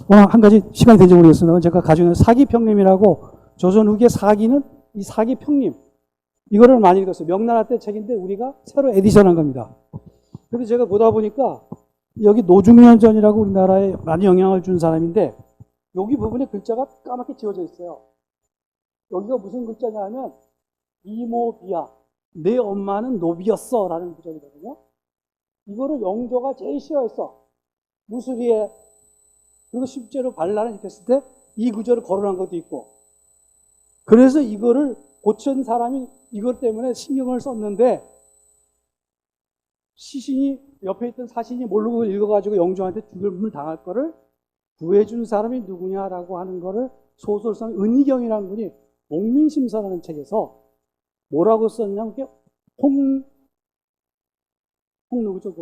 한 가지 시간이 되는지 모르겠습니다만 제가 가지고 있는 사기평림이라고 조선 후기의 사기는 이 사기평림 이거를 많이 읽었어요. 명나라 때 책인데 우리가 새로 에디션한 겁니다. 근데 제가 보다 보니까 여기 노중현전이라고 우리나라에 많이 영향을 준 사람인데 여기 부분에 글자가 까맣게 지워져 있어요. 여기가 무슨 글자냐 하면 이모비야. 내 엄마는 노비였어 라는 구절이거든요. 이거를 영조가 제일 싫어했어. 무술이에. 그리고 실제로 반란을 일으켰을 때 이 구절을 거론한 것도 있고. 그래서 이거를 고친 사람이 이것 때문에 신경을 썼는데 시신이 옆에 있던 사신이 모르고 읽어가지고 영조한테 죽음을 당할 거를 구해준 사람이 누구냐라고 하는 거를 소설상 은희경이라는 분이 목민심서라는 책에서 뭐라고 썼냐면 홍 누구죠?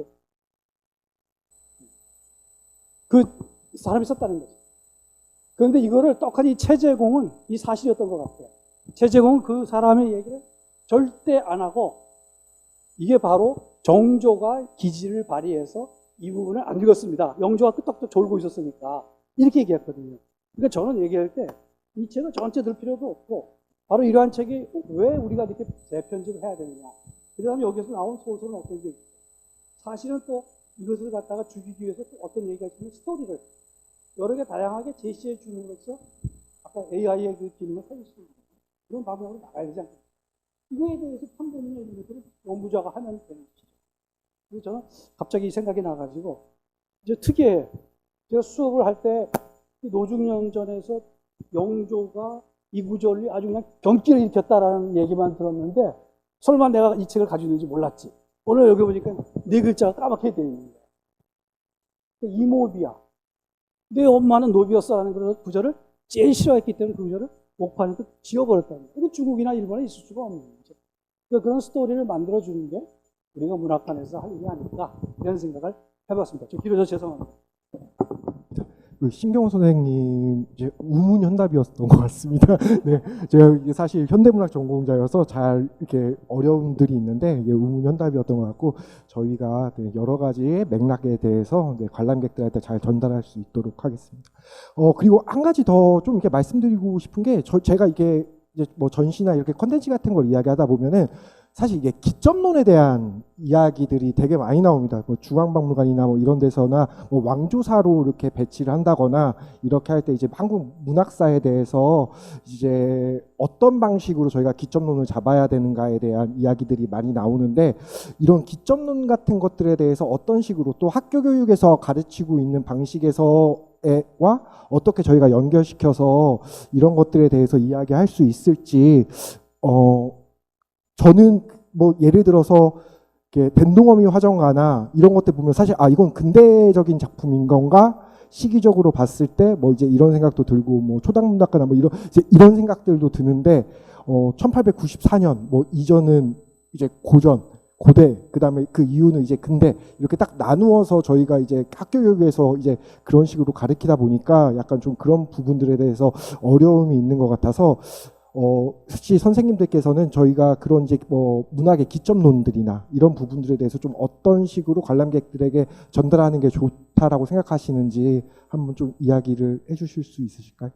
그 사람이 썼다는 거죠. 그런데 이거를 떡하니 최재공은 이 사실이었던 것 같아요. 최재공은 그 사람의 얘기를 절대 안 하고 이게 바로 정조가 기지를 발휘해서 이 부분을 안 읽었습니다. 영조가 끄떡도 졸고 있었으니까 이렇게 얘기했거든요. 그러니까 저는 얘기할 때 이 책을 전체 들 필요도 없고 바로 이러한 책이 왜 우리가 이렇게 재편집을 해야 되느냐. 그 다음에 여기서 나온 소설은 어떤 게 있죠. 사실은 또 이것을 갖다가 죽이기 위해서 또 어떤 얘기가 있으면 스토리를 여러 개 다양하게 제시해 줌으로써 아까 AI의 그 기능을 살릴 수 있는 그런 방법으로 나가야 되지 않습니까? 이거에 대해서 판단이나 이런 것들을 연구자가 하면 되는 것이죠. 그래서 저는 갑자기 이 생각이 나가지고 이제 특이해요. 제가 수업을 할 때 노중현전에서 영조가 이 구절이 아주 그냥 경기를 일으켰다라는 얘기만 들었는데 설마 내가 이 책을 가지고 있는지 몰랐지. 오늘 여기 보니까 네 글자가 까맣게 되어 있는 거예요. 이모비야. 내 엄마는 노비였어라는 그런 구절을 제일 싫어했기 때문에 그 구절을 목판에서 지워버렸다는 거예요. 근데 중국이나 일본에 있을 수가 없는 거죠. 그러니까 그런 스토리를 만들어주는 게 우리가 문학관에서 할 일이 아닐까 이런 생각을 해봤습니다. 좀 길어져 죄송합니다. 신경호 선생님 이제 우문현답이었던 것 같습니다. 네, 제가 사실 현대문학 전공자여서 잘 이렇게 어려움들이 있는데 이게 우문현답이었던 것 같고 저희가 여러 가지의 맥락에 대해서 관람객들한테 잘 전달할 수 있도록 하겠습니다. 그리고 한 가지 더 좀 이렇게 말씀드리고 싶은 게 제가 이게 이제 뭐 전시나 이렇게 컨텐츠 같은 걸 이야기하다 보면은 사실 이게 기점론에 대한 이야기들이 되게 많이 나옵니다. 뭐 중앙박물관이나 뭐 이런 데서나 뭐 왕조사로 이렇게 배치를 한다거나 이렇게 할 때 이제 한국 문학사에 대해서 이제 어떤 방식으로 저희가 기점론을 잡아야 되는가에 대한 이야기들이 많이 나오는데 이런 기점론 같은 것들에 대해서 어떤 식으로 또 학교 교육에서 가르치고 있는 방식에서와 어떻게 저희가 연결시켜서 이런 것들에 대해서 이야기할 수 있을지 저는 뭐 예를 들어서 댄동어미 화정가나 이런 것들 보면 사실 이건 근대적인 작품인 건가 시기적으로 봤을 때 뭐 이제 이런 생각도 들고 뭐 초당문학가나 뭐 이런 생각들도 드는데 1894년 뭐 이전은 이제 고전 고대 그다음에 그 이후는 이제 근대 이렇게 딱 나누어서 저희가 이제 학교 교육에서 이제 그런 식으로 가르치다 보니까 약간 좀 그런 부분들에 대해서 어려움이 있는 것 같아서 혹시 선생님들께서는 저희가 그런 이제 뭐 문학의 기점론들이나 이런 부분들에 대해서 좀 어떤 식으로 관람객들에게 전달하는 게 좋다라고 생각하시는지 한번 좀 이야기를 해주실 수 있으실까요?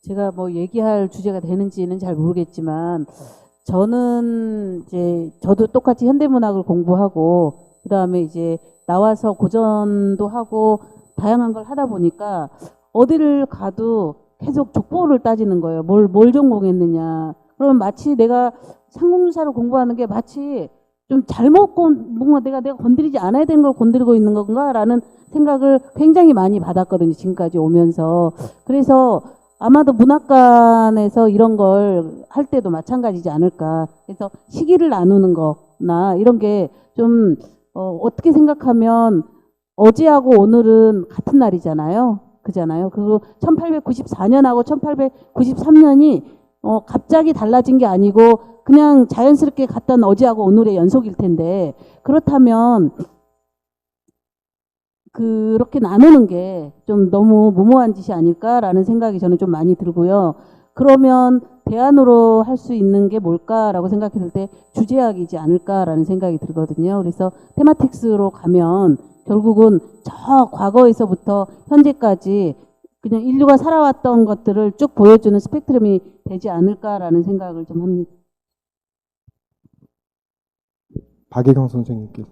제가 뭐 얘기할 주제가 되는지는 잘 모르겠지만 저는 이제 저도 똑같이 현대문학을 공부하고 그다음에 이제 나와서 고전도 하고 다양한 걸 하다 보니까 어디를 가도 계속 족보를 따지는 거예요. 뭘 전공했느냐. 그러면 마치 내가 상공유사를 공부하는 게 마치 좀 잘못 뭔가 내가 건드리지 않아야 되는 걸 건드리고 있는 건가라는 생각을 굉장히 많이 받았거든요. 지금까지 오면서. 그래서 아마도 문학관에서 이런 걸 할 때도 마찬가지지 않을까. 그래서 시기를 나누는 거나 이런 게 좀 어떻게 생각하면 어제하고 오늘은 같은 날이잖아요. 그잖아요. 그리고 1894년하고 1893년이 갑자기 달라진 게 아니고 그냥 자연스럽게 갔던 어제하고 오늘의 연속일 텐데, 그렇다면 그렇게 나누는 게 좀 너무 무모한 짓이 아닐까라는 생각이 저는 좀 많이 들고요. 그러면 대안으로 할 수 있는 게 뭘까라고 생각했을 때 주제학이지 않을까라는 생각이 들거든요. 그래서 테마틱스로 가면 결국은 저 과거에서부터 현재까지 그냥 인류가 살아왔던 것들을 쭉 보여주는 스펙트럼이 되지 않을까라는 생각을 좀 합니다. 박예경 선생님께.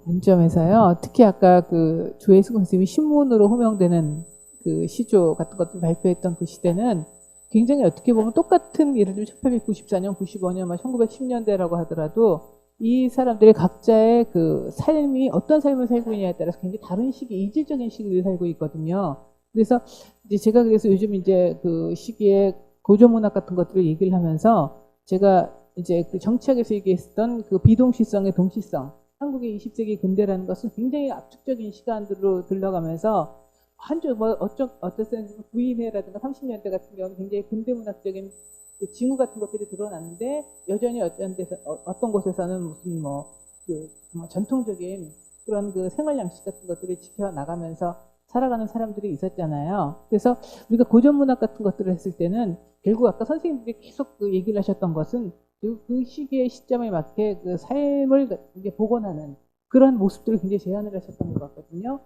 관점에서요. 특히 아까 그 조혜수 선생님이 신문으로 호명되는 그 시조 같은 것들 발표했던 그 시대는 굉장히 어떻게 보면 똑같은, 예를 들면 1894년, 95년, 1910년대라고 하더라도 이 사람들의 각자의 그 삶이 어떤 삶을 살고 있냐에 따라서 굉장히 다른 시기, 이질적인 시기를 살고 있거든요. 그래서 이제 제가 그래서 요즘 이제 그 시기에 고전문학 같은 것들을 얘기를 하면서 제가 이제 그 정치학에서 얘기했던 그 비동시성의 동시성, 한국의 20세기 근대라는 것은 굉장히 압축적인 시간들로 들러가면서 한쪽 어쨌든 부인회라든가 30년대 같은 경우는 굉장히 근대문학적인 그 징후 같은 것들이 드러났는데 여전히 어떤 곳에서는 무슨 그 전통적인 그런 그 생활 양식 같은 것들을 지켜나가면서 살아가는 사람들이 있었잖아요. 그래서 우리가 고전문학 같은 것들을 했을 때는 결국 아까 선생님들이 계속 그 얘기를 하셨던 것은 그 시기의 시점에 맞게 그 삶을 이제 복원하는 그런 모습들을 굉장히 제안을 하셨던 것 같거든요.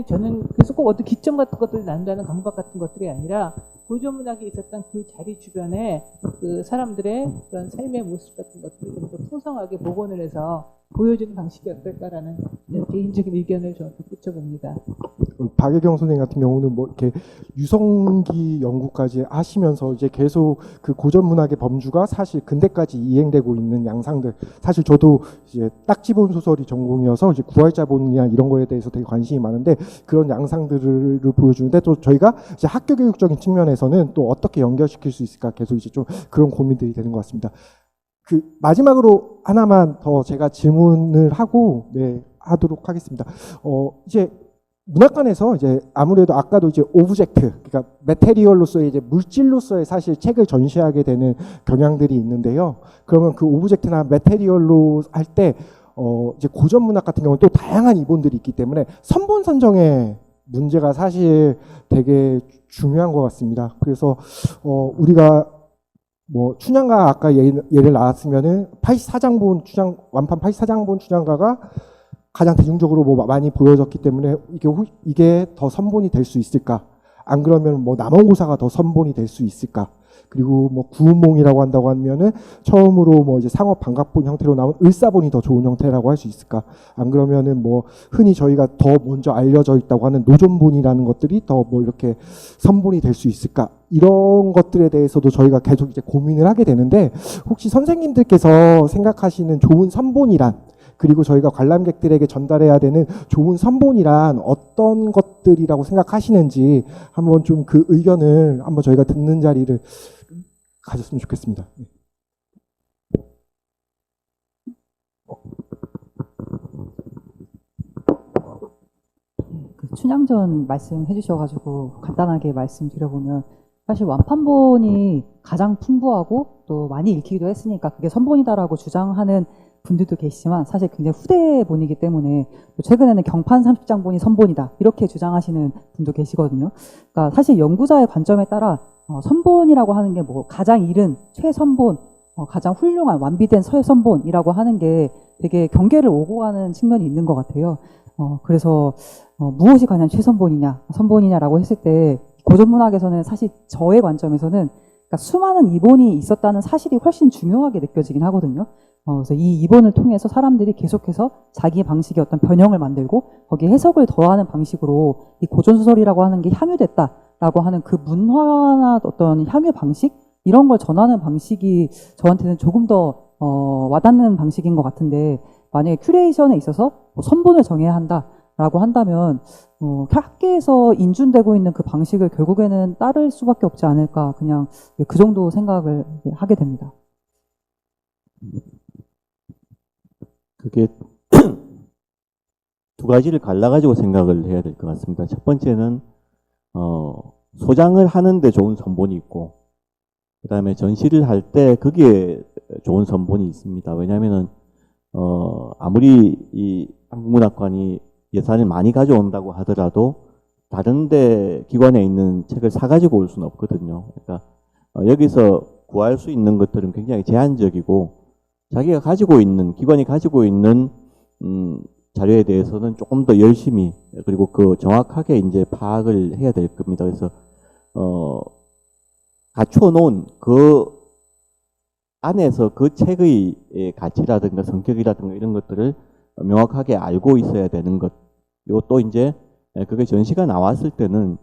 저는 그래서 꼭 어떤 기점 같은 것들을 나눈다는 강박 같은 것들이 아니라 고전문학이 있었던 그 자리 주변에 그 사람들의 그런 삶의 모습 같은 것들을 좀 풍성하게 복원을 해서 보여주는 방식이 어떨까라는 개인적인 의견을 좀 덧붙여봅니다. 박예경 선생님 같은 경우는 뭐 이렇게 유성기 연구까지 하시면서 이제 계속 그 고전 문학의 범주가 사실 근대까지 이행되고 있는 양상들, 사실 저도 이제 딱지본 소설이 전공이어서 이제 구활자본이나 이런 거에 대해서 되게 관심이 많은데 그런 양상들을 보여주는데 또 저희가 이제 학교 교육적인 측면에서는 또 어떻게 연결시킬 수 있을까 계속 이제 좀 그런 고민들이 되는 것 같습니다. 그 마지막으로 하나만 더 제가 질문을 하고 하도록 하겠습니다. 이제 문학관에서 이제 아무래도 아까도 이제 오브젝트, 그러니까 메테리얼로서의 이제 물질로서의 사실 책을 전시하게 되는 경향들이 있는데요. 그러면 그 오브젝트나 메테리얼로 할 때 이제 고전 문학 같은 경우는 또 다양한 이본들이 있기 때문에 선본 선정의 문제가 사실 되게 중요한 것 같습니다. 그래서 우리가 뭐 춘향가 아까 예를 나왔으면은 84장본 완판 84장본 춘향가가 가장 대중적으로 뭐 많이 보여졌기 때문에 이게 더 선본이 될 수 있을까? 안 그러면 뭐 남원고사가 더 선본이 될 수 있을까? 그리고 뭐 구운몽이라고 한다고 하면은 처음으로 뭐 이제 상업 반각본 형태로 나온 을사본이 더 좋은 형태라고 할 수 있을까? 안 그러면은 뭐 흔히 저희가 더 먼저 알려져 있다고 하는 노존본이라는 것들이 더 뭐 이렇게 선본이 될 수 있을까? 이런 것들에 대해서도 저희가 계속 이제 고민을 하게 되는데 혹시 선생님들께서 생각하시는 좋은 선본이란, 그리고 저희가 관람객들에게 전달해야 되는 좋은 선본이란 어떤 것들이라고 생각하시는지 한번 좀 그 의견을 한번 저희가 듣는 자리를 가졌으면 좋겠습니다. 그 춘향전 말씀해 주셔가지고 간단하게 말씀드려보면 사실 완판본이 가장 풍부하고 또 많이 읽히기도 했으니까 그게 선본이다라고 주장하는 분들도 계시지만 사실 굉장히 후대본이기 때문에 최근에는 경판 30장본이 선본이다 이렇게 주장하시는 분도 계시거든요. 그러니까 사실 연구자의 관점에 따라 선본이라고 하는 게 뭐 가장 이른 최선본, 가장 훌륭한 완비된 최선본이라고 하는 게 되게 경계를 오고 가는 측면이 있는 것 같아요. 그래서 무엇이 가장 최선본이냐, 선본이냐라고 했을 때 고전문학에서는 사실 저의 관점에서는 그러니까 수많은 이본이 있었다는 사실이 훨씬 중요하게 느껴지긴 하거든요. 그래서 이 이본을 통해서 사람들이 계속해서 자기 방식의 어떤 변형을 만들고 거기에 해석을 더하는 방식으로 이 고전소설이라고 하는 게 향유됐다라고 하는 그 문화나 어떤 향유 방식 이런 걸 전하는 방식이 저한테는 조금 더 와닿는 방식인 것 같은데, 만약에 큐레이션에 있어서 뭐 선본을 정해야 한다라고 한다면 학계에서 인준되고 있는 그 방식을 결국에는 따를 수밖에 없지 않을까, 그냥 그 정도 생각을 하게 됩니다. 그게 두 가지를 갈라가지고 생각을 해야 될 것 같습니다. 첫 번째는 소장을 하는데 좋은 선본이 있고, 그 다음에 전시를 할 때 거기에 좋은 선본이 있습니다. 왜냐하면은 아무리 이 한국문학관이 예산을 많이 가져온다고 하더라도 다른데 기관에 있는 책을 사가지고 올 수는 없거든요. 그러니까 여기서 구할 수 있는 것들은 굉장히 제한적이고, 자기가 가지고 있는, 기관이 가지고 있는 자료에 대해서는 조금 더 열심히, 그리고 그 정확하게 이제 파악을 해야 될 겁니다. 그래서 갖춰 놓은 그 안에서 그 책의 가치라든가 성격이라든가 이런 것들을 명확하게 알고 있어야 되는 것. 그리고 또 이제 그게 전시가 나왔을 때는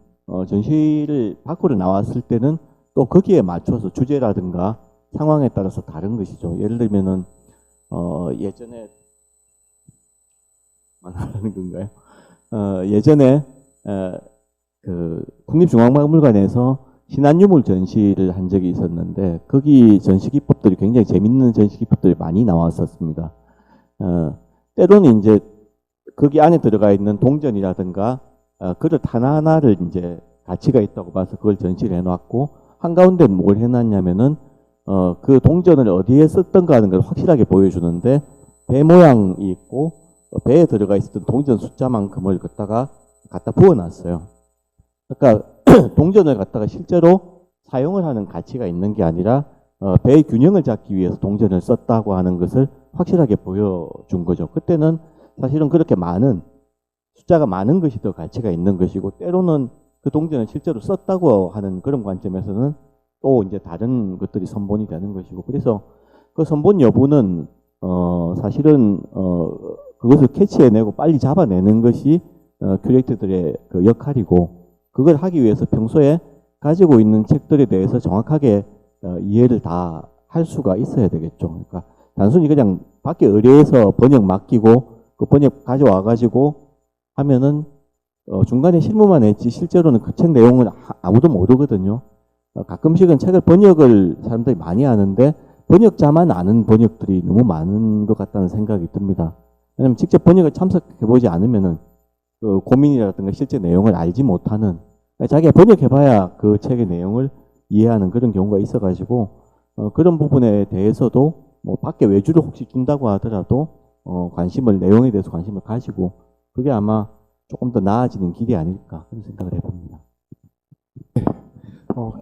전시를 밖으로 나왔을 때는 또 거기에 맞춰서 주제라든가 상황에 따라서 다른 것이죠. 예를 들면은 예전에 말하는 건가요? 예전에 그 국립중앙박물관에서 신한유물 전시를 한 적이 있었는데, 거기 전시 기법들이 굉장히 재밌는 전시 기법들이 많이 나왔었습니다. 때로는 이제 거기 안에 들어가 있는 동전이라든가 그릇 하나하나를 이제 가치가 있다고 봐서 그걸 전시를 해놨고, 한가운데 뭘 해놨냐면은 그 동전을 어디에 썼던가 하는 걸 확실하게 보여주는데, 배 모양이 있고 배에 들어가 있었던 동전 숫자만큼을 갖다 부어놨어요. 그러니까 동전을 갖다가 실제로 사용을 하는 가치가 있는 게 아니라 배의 균형을 잡기 위해서 동전을 썼다고 하는 것을 확실하게 보여준 거죠. 그때는 사실은 그렇게 숫자가 많은 것이 더 가치가 있는 것이고, 때로는 그 동전을 실제로 썼다고 하는 그런 관점에서는 또 이제 다른 것들이 선본이 되는 것이고, 그래서 그 선본 여부는 사실은 그것을 캐치해내고 빨리 잡아내는 것이 큐레이터들의 그 역할이고, 그걸 하기 위해서 평소에 가지고 있는 책들에 대해서 정확하게 이해를 다 할 수가 있어야 되겠죠. 그러니까 단순히 그냥 밖에 의뢰해서 번역 맡기고 그 번역 가져와 가지고 하면은 중간에 실무만 했지 실제로는 그 책 내용을 아무도 모르거든요. 가끔씩은 책을 번역을 사람들이 많이 하는데 번역자만 아는 번역들이 너무 많은 것 같다는 생각이 듭니다. 왜냐하면 직접 번역을 참석해보지 않으면은 그 고민이라든가 실제 내용을 알지 못하는, 자기가 번역해봐야 그 책의 내용을 이해하는 그런 경우가 있어가지고 그런 부분에 대해서도 뭐 밖에 외주를 혹시 준다고 하더라도 내용에 대해서 관심을 가지고, 그게 아마 조금 더 나아지는 길이 아닐까 그런 생각을 해봅니다.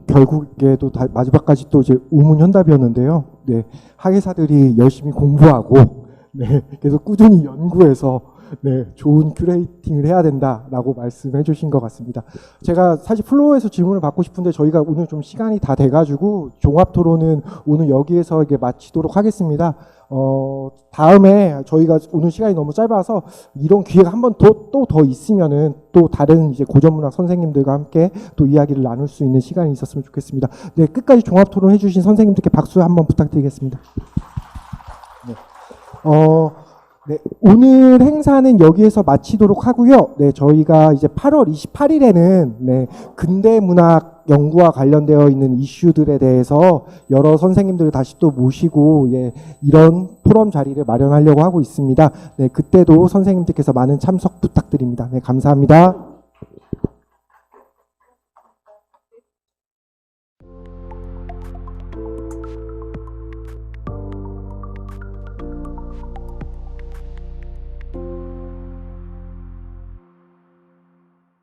결국에도 마지막까지 또 이제 우문현답이었는데요. 네, 학예사들이 열심히 공부하고, 네, 계속 꾸준히 연구해서 네, 좋은 큐레이팅을 해야 된다라고 말씀해 주신 것 같습니다. 제가 사실 플로어에서 질문을 받고 싶은데 저희가 오늘 좀 시간이 다 돼가지고 종합 토론은 오늘 여기에서 이게 마치도록 하겠습니다. 다음에 저희가 오늘 시간이 너무 짧아서 이런 기회가 한 번 또 더 있으면은 또 다른 이제 고전문학 선생님들과 함께 또 이야기를 나눌 수 있는 시간이 있었으면 좋겠습니다. 네, 끝까지 종합 토론 해주신 선생님들께 박수 한번 부탁드리겠습니다. 네. 네, 오늘 행사는 여기에서 마치도록 하고요. 네, 저희가 이제 8월 28일에는 네, 근대 문학 연구와 관련되어 있는 이슈들에 대해서 여러 선생님들을 다시 또 모시고 이런 포럼 자리를 마련하려고 하고 있습니다. 네, 그때도 선생님들께서 많은 참석 부탁드립니다. 네, 감사합니다.